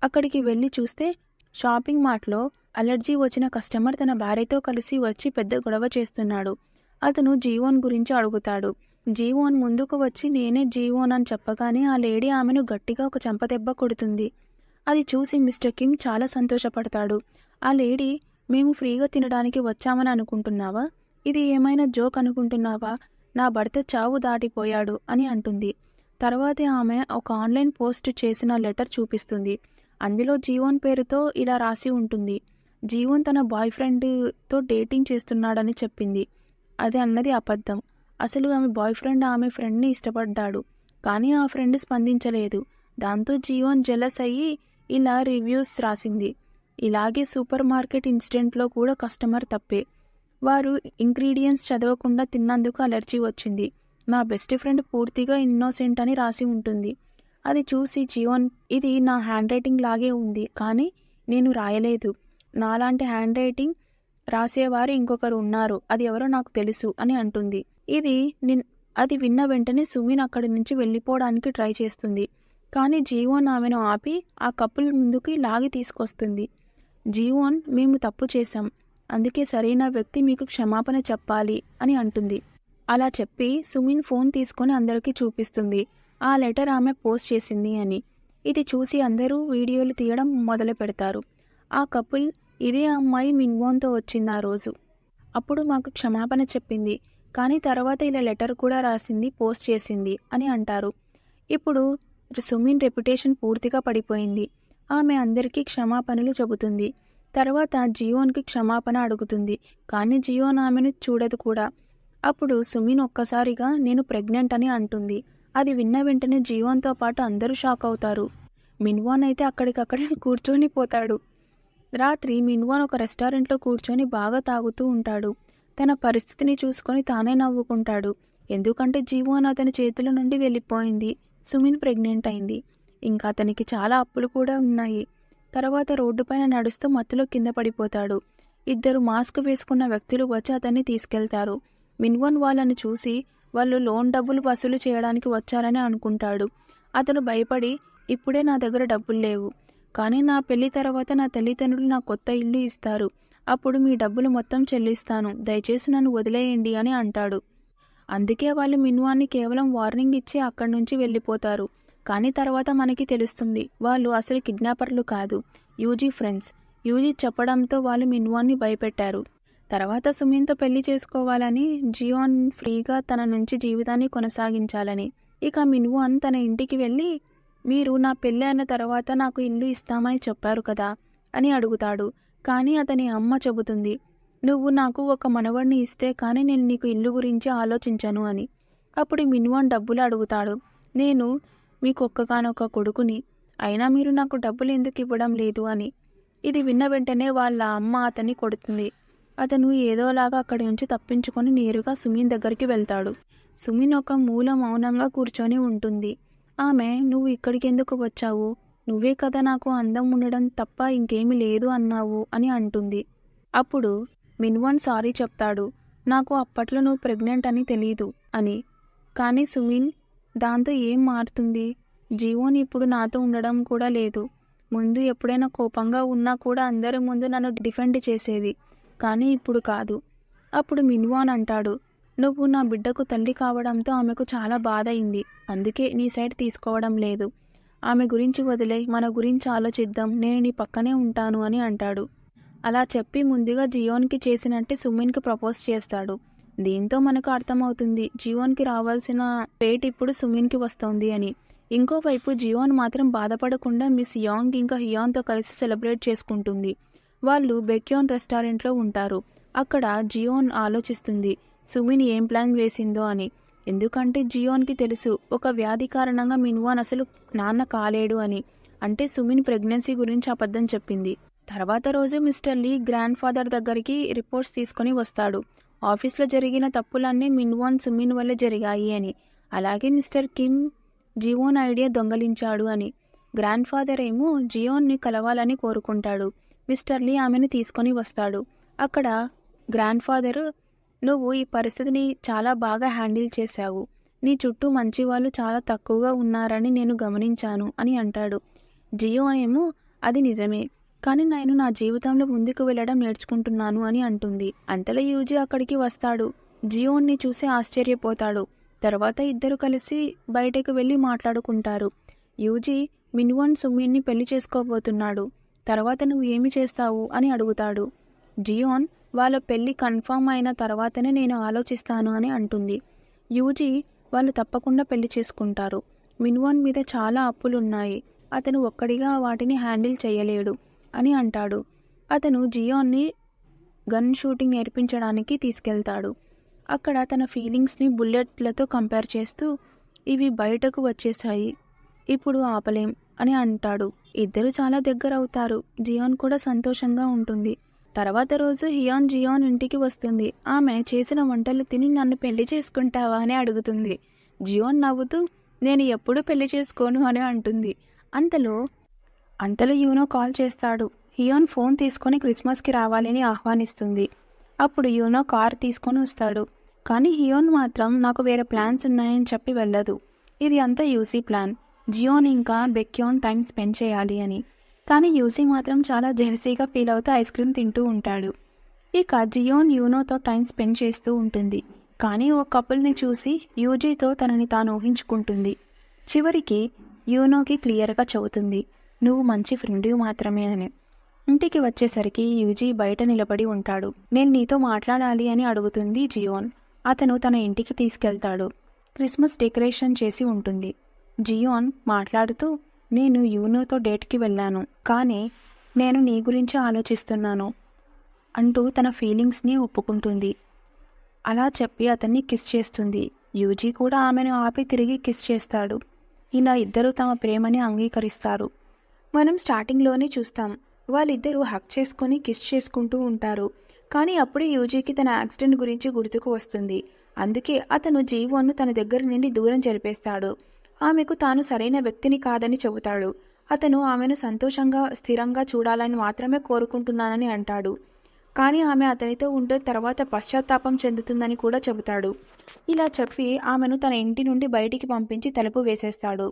అక్కడికి వెళ్ళి చూస్తే షాపింగ్ మార్ట్లో అలర్జీ వచ్చిన కస్టమర్ తన భార్యతో కలిసి వచ్చి పెద్ద గొడవ చేస్తున్నాడు. అతను జీవోన్ గురించి అడుగుతాడు. జీవోన్ ముందుకు వచ్చి నేనే జీవోన్ అని చెప్పగానే ఆ లేడీ ఆమెను గట్టిగా ఒక చెంపదెబ్బ కొడుతుంది. అది చూసి మిస్టర్ కిమ్ చాలా సంతోషపడతాడు. ఆ లేడీ, మేము ఫ్రీగా తినడానికి వచ్చామని అనుకుంటున్నావా? ఇది ఏమైనా జోక్ అనుకుంటున్నావా? నా భర్త చావు దాటిపోయాడు అని అంటుంది. తర్వాతే ఆమె ఒక ఆన్లైన్ పోస్ట్ చేసిన లెటర్ చూపిస్తుంది. అందులో జీవన్ పేరుతో ఇలా రాసి ఉంటుంది. జీవన్ తన బాయ్ ఫ్రెండ్తో డేటింగ్ చేస్తున్నాడని చెప్పింది. అది అన్నది అబద్ధం. అసలు ఆమె బాయ్ ఫ్రెండ్ ఆమె ఫ్రెండ్ని ఇష్టపడ్డాడు, కానీ ఆ ఫ్రెండ్ స్పందించలేదు. దాంతో జీవన్ జెలస్ అయ్యి ఇలా రివ్యూస్ రాసింది. ఇలాగే సూపర్ మార్కెట్ ఇన్సిడెంట్లో కూడా కస్టమర్ తప్పే. వారు ఇంగ్రీడియంట్స్ చదవకుండా తిన్నందుకు అలర్జీ వచ్చింది. నా బెస్ట్ ఫ్రెండ్ పూర్తిగా ఇన్నోసెంట్ అని రాసి ఉంటుంది. అది చూసి జీవన్, ఇది నా హ్యాండ్ రైటింగ్ లాగే ఉంది, కానీ నేను రాయలేదు. నాలాంటి హ్యాండ్ రైటింగ్ రాసేవారు ఇంకొకరు ఉన్నారు, అది ఎవరో నాకు తెలుసు అని అంటుంది. అది విన్న వెంటనే సుమిన్ అక్కడి నుంచి వెళ్ళిపోవడానికి ట్రై చేస్తుంది. కానీ జీవన్ ఆమెను ఆపి ఆ కపుల్ ముందుకి లాగి తీసుకొస్తుంది. జీవన్, మేము తప్పు చేశాం, అందుకే సరైన వ్యక్తి మీకు క్షమాపణ చెప్పాలి అని అంటుంది. అలా చెప్పి సుమిన్ ఫోన్ తీసుకొని అందరికీ చూపిస్తుంది ఆ లెటర్ ఆమె పోస్ట్ చేసింది అని. ఇది చూసి అందరూ వీడియోలు తీయడం మొదలు పెడతారు. ఆ కపుల్, ఇదే అమ్మాయి మిన్వోన్తో వచ్చింది ఆ రోజు, అప్పుడు మాకు క్షమాపణ చెప్పింది, కానీ తర్వాత ఇలా లెటర్ కూడా రాసింది, పోస్ట్ చేసింది అని అంటారు. ఇప్పుడు సుమిన్ రెప్యుటేషన్ పూర్తిగా పడిపోయింది. ఆమె అందరికీ క్షమాపణలు చెబుతుంది. తర్వాత జియోన్కి క్షమాపణ అడుగుతుంది, కానీ జియోన్ ఆమెను చూడదు కూడా. అప్పుడు సుమిన్ ఒక్కసారిగా నేను ప్రెగ్నెంట్ అని అంటుంది. అది విన్న వెంటనే జియోన్తో పాటు అందరూ షాక్ అవుతారు. మిన్వాన్ అయితే అక్కడికక్కడే కూర్చొని పోతాడు. రాత్రి మిన్వాన్ ఒక రెస్టారెంట్లో కూర్చొని బాగా తాగుతూ ఉంటాడు. తన పరిస్థితిని చూసుకొని తానే నవ్వుకుంటాడు. ఎందుకంటే జియోన్ అతని చేతుల నుండి వెళ్ళిపోయింది. సుమిన్ ప్రెగ్నెంట్ అయింది. ఇంకా అతనికి చాలా అప్పులు కూడా ఉన్నాయి. తర్వాత రోడ్డుపైన నడుస్తూ మత్తులో కింద పడిపోతాడు. ఇద్దరు మాస్క్ వేసుకున్న వ్యక్తులు వచ్చి అతన్ని తీసుకెళ్తారు. మిన్వన్ వాళ్ళని చూసి వాళ్ళు లోన్ డబ్బులు వసూలు చేయడానికి వచ్చారని అనుకుంటాడు. అతను భయపడి, ఇప్పుడే నా దగ్గర డబ్బులు లేవు, కానీ నా పెళ్లి తర్వాత నా తల్లిదండ్రులు నా కొత్త ఇల్లు ఇస్తారు, అప్పుడు మీ డబ్బులు మొత్తం చెల్లిస్తాను, దయచేసి నన్ను వదిలేయండి అని అంటాడు. అందుకే వాళ్ళు మిన్వాన్ని కేవలం వార్నింగ్ ఇచ్చి అక్కడి నుంచి వెళ్ళిపోతారు. కానీ తర్వాత మనకి తెలుస్తుంది వాళ్ళు అసలు కిడ్నాపర్లు కాదు, యూజీ ఫ్రెండ్స్. యూజీ చెప్పడంతో వాళ్ళు మిన్వాన్ని భయపెట్టారు. తర్వాత సుమిన్తో పెళ్లి చేసుకోవాలని, జియోన్ ఫ్రీగా తన నుంచి జీవితాన్ని కొనసాగించాలని. ఇక మిన్వాన్ తన ఇంటికి వెళ్ళి, మీరు నా పెళ్ళి అయిన తర్వాత నాకు ఇల్లు ఇస్తామని చెప్పారు కదా అని అడుగుతాడు. కానీ అతని అమ్మ చెబుతుంది, నువ్వు నాకు ఒక మనవడిని ఇస్తే కానీ నేను నీకు ఇల్లు గురించి ఆలోచించను అని. అప్పుడు మిన్వాన్ డబ్బులు అడుగుతాడు. నేను మీకొక్కగానొక్క కొడుకుని, అయినా మీరు నాకు డబ్బులు ఎందుకు ఇవ్వడం లేదు అని. ఇది విన్న వెంటనే వాళ్ళ అమ్మ అతన్ని కొడుతుంది. అతను ఏదోలాగా అక్కడి నుంచి తప్పించుకొని నేరుగా సుమిన్ దగ్గరికి వెళ్తాడు. సుమిన్ ఒక మూల మౌనంగా కూర్చొని ఉంటుంది. ఆమె, నువ్వు ఇక్కడికి ఎందుకు వచ్చావు? నువ్వే కదా నాకు అందం ఉండడం తప్ప ఇంకేమీ లేదు అన్నావు అని అంటుంది. అప్పుడు మిన్వాన్ సారీ చెప్తాడు. నాకు అప్పట్లో నువ్వు ప్రెగ్నెంట్ అని తెలీదు అని. కానీ సుమిన్, దాంతో ఏం మారుతుంది? జీవన్ ఇప్పుడు నాతో ఉండడం కూడా లేదు. ముందు ఎప్పుడైనా కోపంగా ఉన్నా కూడా అందరి ముందు నన్ను డిఫెండ్ చేసేది, కానీ ఇప్పుడు కాదు. అప్పుడు మిన్వాన్ అంటాడు, నువ్వు నా బిడ్డకు తల్లి కావడంతో ఆమెకు చాలా బాధ అయింది. అందుకే నీ సైడ్ తీసుకోవడం లేదు. ఆమె గురించి వదిలే, మన గురించి ఆలోచిద్దాం, నేను నీ పక్కనే ఉంటాను అని అంటాడు. అలా చెప్పి ముందుగా జియోన్కి చేసినట్టే సుమిన్కి ప్రపోజ్ చేస్తాడు. దీంతో మనకు అర్థమవుతుంది జియోన్కి రావాల్సిన పేట్ ఇప్పుడు సుమిన్కి వస్తుంది అని. ఇంకోవైపు జియోన్ మాత్రం బాధపడకుండా మిస్ యాంగ్ ఇంకా హియాన్తో కలిసి సెలబ్రేట్ చేసుకుంటుంది. వాళ్ళు బెక్యోన్ రెస్టారెంట్లో ఉంటారు. అక్కడ జియోన్ ఆలోచిస్తుంది సుమిన్ ఏం ప్లాన్ వేసిందో అని. ఎందుకంటే జియోన్కి తెలుసు ఒక వ్యాధి కారణంగా మిన్వాన్ అసలు నాన్న కాలేడు అని. అంటే సుమిన్ ప్రెగ్నెన్సీ గురించి అబద్ధం చెప్పింది. తర్వాత రోజు మిస్టర్ లీ గ్రాండ్ ఫాదర్ దగ్గరికి రిపోర్ట్స్ తీసుకొని వస్తాడు. ఆఫీస్లో జరిగిన తప్పులన్నీ మిన్వాన్ సుమిన్ వల్లే జరిగాయి అని. అలాగే మిస్టర్ కిమ్ జియోన్ ఐడియా దొంగలించాడు అని. గ్రాండ్ ఫాదర్ ఏమో జియోన్ని కలవాలని కోరుకుంటాడు. మిస్టర్ లీ ఆమెను తీసుకొని వస్తాడు. అక్కడ గ్రాండ్ ఫాదర్, నువ్వు ఈ పరిస్థితిని చాలా బాగా హ్యాండిల్ చేశావు. నీ చుట్టూ మంచి వాళ్ళు చాలా తక్కువగా ఉన్నారని నేను గమనించాను అని అంటాడు. జియోన్ ఏమో, అది నిజమే, కానీ నేను నా జీవితంలో ముందుకు వెళ్ళడం నేర్చుకుంటున్నాను అని అంటుంది. అంతలో యూజీ అక్కడికి వస్తాడు. జియోన్ని చూసి ఆశ్చర్యపోతాడు. తర్వాత ఇద్దరు కలిసి బయటకు వెళ్ళి మాట్లాడుకుంటారు. యూజీ మిన్వాన్ సుమిన్ని పెళ్లి చేసుకోబోతున్నాడు. తర్వాత నువ్వు ఏమి చేస్తావు అని అడుగుతాడు. జియోన్, వాళ్ళ పెళ్లి కన్ఫర్మ్ అయిన తర్వాతనే నేను ఆలోచిస్తాను అని అంటుంది. యూజీ, వాళ్ళు తప్పకుండా పెళ్లి చేసుకుంటారు. మిన్వాన్ మీద చాలా అప్పులున్నాయి. అతను ఒక్కడిగా వాటిని హ్యాండిల్ చేయలేడు అని అంటాడు. అతను జియోన్ని గన్ షూటింగ్ నేర్పించడానికి తీసుకెళ్తాడు. అక్కడ తన ఫీలింగ్స్ని బుల్లెట్లతో కంపేర్ చేస్తూ, ఇవి బయటకు వచ్చేసాయి, ఇప్పుడు ఆపలేం అని అంటాడు. ఇద్దరు చాలా దగ్గర అవుతారు. జియోన్ కూడా సంతోషంగా ఉంటుంది. తర్వాత రోజు జియోన్ ఇంటికి వస్తుంది. ఆమె చేసిన వంటలు తిని నన్ను పెళ్లి చేసుకుంటావా అని అడుగుతుంది. జియోన్ నవ్వుతూ, నేను ఎప్పుడూ పెళ్లి చేసుకోను అని అంటుంది. అంతలో యూనో కాల్ చేస్తాడు. హియాన్ ఫోన్ తీసుకొని క్రిస్మస్కి రావాలని ఆహ్వానిస్తుంది. అప్పుడు యూనో కార్ తీసుకొని వస్తాడు. కానీ హియాన్ మాత్రం నాకు వేరే ప్లాన్స్ ఉన్నాయని చెప్పి వెళ్ళదు. ఇది అంతా యూసీ ప్లాన్. జియోన్ ఇంకా బెక్యోన్ టైం స్పెండ్ చేయాలి అని. కానీ యూసీ మాత్రం చాలా జెలసీగా ఫీల్ అవుతూ ఐస్ క్రీమ్ తింటూ ఉంటాడు. ఇక జియోన్ యూనోతో టైం స్పెండ్ చేస్తూ ఉంటుంది. కానీ ఓ కపుల్ని చూసి యూజీతో తనని తాను ఊహించుకుంటుంది. చివరికి యూనోకి క్లియర్గా చెబుతుంది, నువ్వు మంచి ఫ్రెండ్వి మాత్రమే అని. ఇంటికి వచ్చేసరికి యూజీ బయట నిలబడి ఉంటాడు. నేను నీతో మాట్లాడాలి అని అడుగుతుంది జియోన్. అతను తన ఇంటికి తీసుకెళ్తాడు. క్రిస్మస్ డెకరేషన్ చేసి ఉంటుంది. జియోన్ మాట్లాడుతూ, నేను యూనోతో డేట్కి వెళ్ళాను, కానీ నేను నీ గురించి ఆలోచిస్తున్నాను అంటూ తన ఫీలింగ్స్ని ఒప్పుకుంటుంది. అలా చెప్పి అతన్ని కిస్ చేస్తుంది. యూజీ కూడా ఆమెను ఆపి తిరిగి కిస్ చేస్తాడు. ఇలా ఇద్దరూ తమ ప్రేమని అంగీకరిస్తారు. మనం స్టార్టింగ్లోనే చూస్తాం, వాళ్ళిద్దరూ హక్ చేసుకొని కిస్ చేసుకుంటూ ఉంటారు. కానీ అప్పుడే యూజీకి తన యాక్సిడెంట్ గురించి గుర్తుకు వస్తుంది. అందుకే అతను జీవోన్ను తన దగ్గర నుండి దూరం జరిపేస్తాడు. ఆమెకు తాను సరైన వ్యక్తిని కాదని చెబుతాడు. అతను ఆమెను సంతోషంగా స్థిరంగా చూడాలని మాత్రమే కోరుకుంటున్నానని అంటాడు. కానీ ఆమె అతనితో ఉంటే తర్వాత పశ్చాత్తాపం చెందుతుందని కూడా చెబుతాడు. ఇలా చెప్పి ఆమెను తన ఇంటి నుండి బయటికి పంపించి తలుపు వేసేస్తాడు.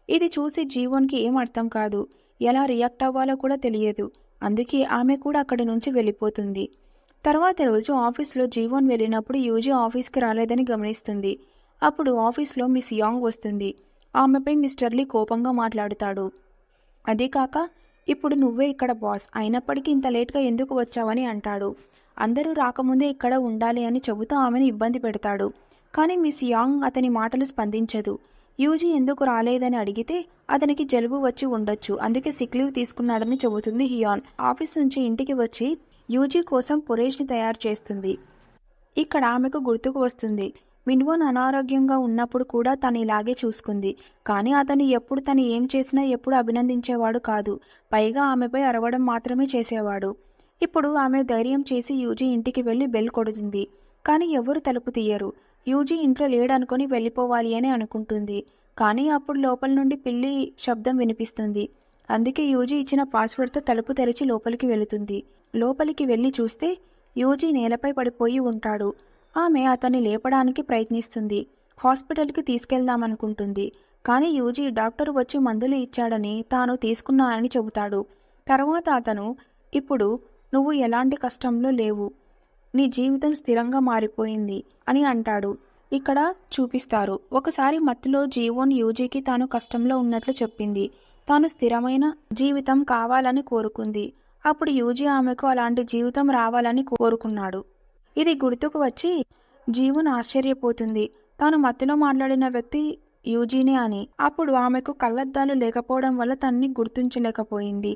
ఇది చూసి జీవోన్కి ఏం అర్థం కాదు. ఎలా రియాక్ట్ అవ్వాలో కూడా తెలియదు. అందుకే ఆమె కూడా అక్కడి నుంచి వెళ్ళిపోతుంది. తర్వాత రోజు ఆఫీస్లో జీవోన్ వెళ్ళినప్పుడు యూజీ ఆఫీస్కి రాలేదని గమనిస్తుంది. అప్పుడు ఆఫీస్లో మిస్ యాంగ్ వస్తుంది. ఆమెపై మిస్టర్ లీ కోపంగా మాట్లాడుతాడు. అదే కాక ఇప్పుడు నువ్వే ఇక్కడ బాస్, అయినప్పటికీ ఇంత లేట్గా ఎందుకు వచ్చావని అంటాడు. అందరూ రాకముందే ఇక్కడ ఉండాలి అని చెబుతూ ఆమెను ఇబ్బంది పెడతాడు. కానీ మిస్ యాంగ్ అతని మాటలు స్పందించదు. యూజీ ఎందుకు రాలేదని అడిగితే అతనికి జలుబు వచ్చి ఉండొచ్చు, అందుకే సిక్ లీవ్ తీసుకున్నాడని చెబుతుంది హియాన్. ఆఫీస్ నుంచి ఇంటికి వచ్చి యూజీ కోసం పురేష్ని తయారు చేస్తుంది. ఇక్కడ ఆమెకు గుర్తుకు వస్తుంది, మిన్వన్ అనారోగ్యంగా ఉన్నప్పుడు కూడా తను ఇలాగే చూసుకుంది. కానీ అతను ఎప్పుడు తను ఏం చేసినా ఎప్పుడు అభినందించేవాడు కాదు. పైగా ఆమెపై అరవడం మాత్రమే చేసేవాడు. ఇప్పుడు ఆమె ధైర్యం చేసి యూజీ ఇంటికి వెళ్ళి బెల్ కొడుతుంది. కానీ ఎవరు తలుపు తీయరు. యూజీ ఇంట్లో లేడనుకొని వెళ్ళిపోవాలి అని అనుకుంటుంది. కానీ అప్పుడు లోపల నుండి పిల్లి శబ్దం వినిపిస్తుంది. అందుకే యూజీ ఇచ్చిన పాస్వర్డ్తో తలుపు తెరిచి లోపలికి వెళుతుంది. లోపలికి వెళ్ళి చూస్తే యూజీ నేలపై పడిపోయి ఉంటాడు. ఆమె అతన్ని లేపడానికి ప్రయత్నిస్తుంది. హాస్పిటల్కి తీసుకెళ్దామనుకుంటుంది. కానీ యూజీ డాక్టర్ వచ్చి మందులు ఇచ్చాడని తాను తీసుకున్నానని చెబుతాడు. తర్వాత అతను, ఇప్పుడు నువ్వు ఎలాంటి కష్టంలో లేవు, నీ జీవితం స్థిరంగా మారిపోయింది అని అంటాడు. ఇక్కడ చూపిస్తారు, ఒకసారి మత్తులో జీవోన్ యూజీకి తాను కష్టంలో ఉన్నట్లు చెప్పింది. తాను స్థిరమైన జీవితం కావాలని కోరుకుంది. అప్పుడు యూజీ ఆమెకు అలాంటి జీవితం రావాలని కోరుకున్నాడు. ఇది గుర్తుకు వచ్చి జీవన్ ఆశ్చర్యపోతుంది. తాను మత్తులో మాట్లాడిన వ్యక్తి యూజీనే అని. అప్పుడు ఆమెకు కళ్ళద్దాలు లేకపోవడం వల్ల తనని గుర్తించలేకపోయింది.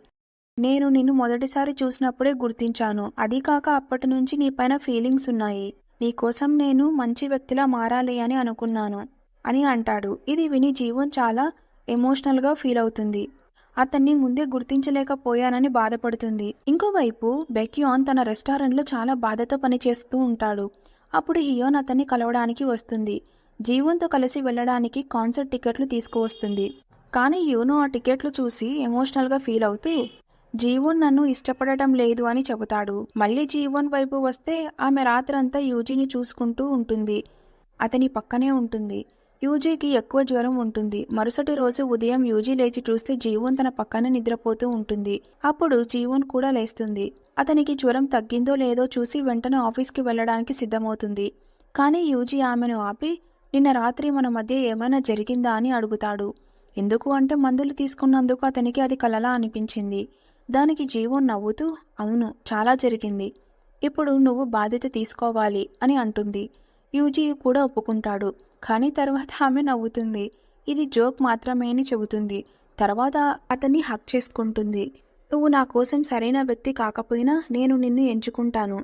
నేను నిన్ను మొదటిసారి చూసినప్పుడే గుర్తించాను. అదీ కాక అప్పటి నుంచి నీపైన ఫీలింగ్స్ ఉన్నాయి. నీకోసం నేను మంచి వ్యక్తిలా మారాలి అని అనుకున్నాను అని అంటాడు. ఇది విని జీవన్ చాలా ఎమోషనల్గా ఫీల్ అవుతుంది. అతన్ని ముందే గుర్తించలేకపోయానని బాధపడుతుంది. ఇంకోవైపు బెక్యాన్ తన రెస్టారెంట్లో చాలా బాధతో పనిచేస్తూ ఉంటాడు. అప్పుడు హియోన్ అతన్ని కలవడానికి వస్తుంది. జీవన్తో కలిసి వెళ్ళడానికి కాన్సర్ట్ టికెట్లు తీసుకువస్తుంది. కానీ యూనో ఆ టికెట్లు చూసి ఎమోషనల్గా ఫీల్ అవుతూ జీవన్ నన్ను ఇష్టపడటం లేదు అని చెబుతాడు. మళ్ళీ జీవన్ వైపు వస్తే ఆమె రాత్రంతా యూజీని చూసుకుంటూ ఉంటుంది. అతని పక్కనే ఉంటుంది. యూజీకి ఎక్కువ జ్వరం ఉంటుంది. మరుసటి రోజు ఉదయం యూజీ లేచి చూస్తే జీవన్ తన పక్కన నిద్రపోతూ ఉంటుంది. అప్పుడు జీవన్ కూడా లేస్తుంది. అతనికి జ్వరం తగ్గిందో లేదో చూసి వెంటనే ఆఫీస్కి వెళ్ళడానికి సిద్ధమవుతుంది. కానీ యూజీ ఆమెను ఆపి, నిన్న రాత్రి మన మధ్య ఏమైనా జరిగిందా అని అడుగుతాడు. ఎందుకు అంటే మందులు తీసుకున్నందుకు అతనికి అది కలలా అనిపించింది. దానికి జీవన్ నవ్వుతూ, అవును, చాలా జరిగింది. ఇప్పుడు నువ్వు బాధ్యత తీసుకోవాలి అని అంటుంది. యూజీ కూడా ఒప్పుకుంటాడు. కానీ తర్వాత ఆమె నవ్వుతుంది. ఇది జోక్ మాత్రమే అని చెబుతుంది. తర్వాత అతన్ని హక్ చేసుకుంటుంది. నువ్వు నా కోసం సరైన వ్యక్తి కాకపోయినా నేను నిన్ను ఎంచుకుంటాను.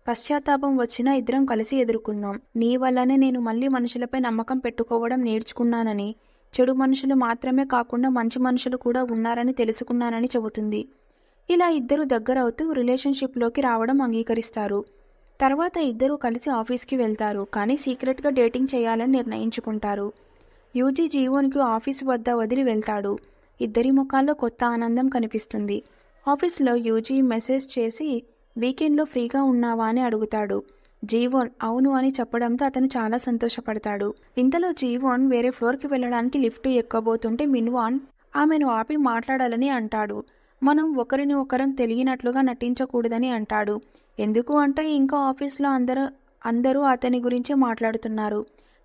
పశ్చాత్తాపం వచ్చినా ఇద్దరం కలిసి ఎదుర్కొందాం. నీ వల్లనే నేను మళ్ళీ మనుషులపై నమ్మకం పెట్టుకోవడం నేర్చుకున్నానని, చెడు మనుషులు మాత్రమే కాకుండా మంచి మనుషులు కూడా ఉన్నారని తెలుసుకున్నానని చెబుతుంది. ఇలా ఇద్దరు దగ్గరవుతూ రిలేషన్షిప్లోకి రావడం అంగీకరిస్తారు. తర్వాత ఇద్దరూ కలిసి ఆఫీస్కి వెళ్తారు. కానీ సీక్రెట్గా డేటింగ్ చేయాలని నిర్ణయించుకుంటారు. యూజీ జీవన్కు ఆఫీస్ వద్ద వదిలి వెళ్తాడు. ఇద్దరి ముఖాల్లో కొత్త ఆనందం కనిపిస్తుంది. ఆఫీస్లో యూజీ మెసేజ్ చేసి వీకెండ్లో ఫ్రీగా ఉన్నావా అని అడుగుతాడు. జీవన్ అవును అని చెప్పడంతో అతను చాలా సంతోషపడతాడు. ఇంతలో జీవన్ వేరే ఫ్లోర్కి వెళ్ళడానికి లిఫ్ట్ ఎక్కబోతుంటే మిన్వాన్ ఆమెను ఆపి మాట్లాడాలని అంటాడు. మనం ఒకరిని ఒకరం తెలియనట్లుగా నటించకూడదని అంటాడు. ఎందుకు అంటే ఇంకా ఆఫీస్లో అందరూ అతని గురించి మాట్లాడుతున్నారు.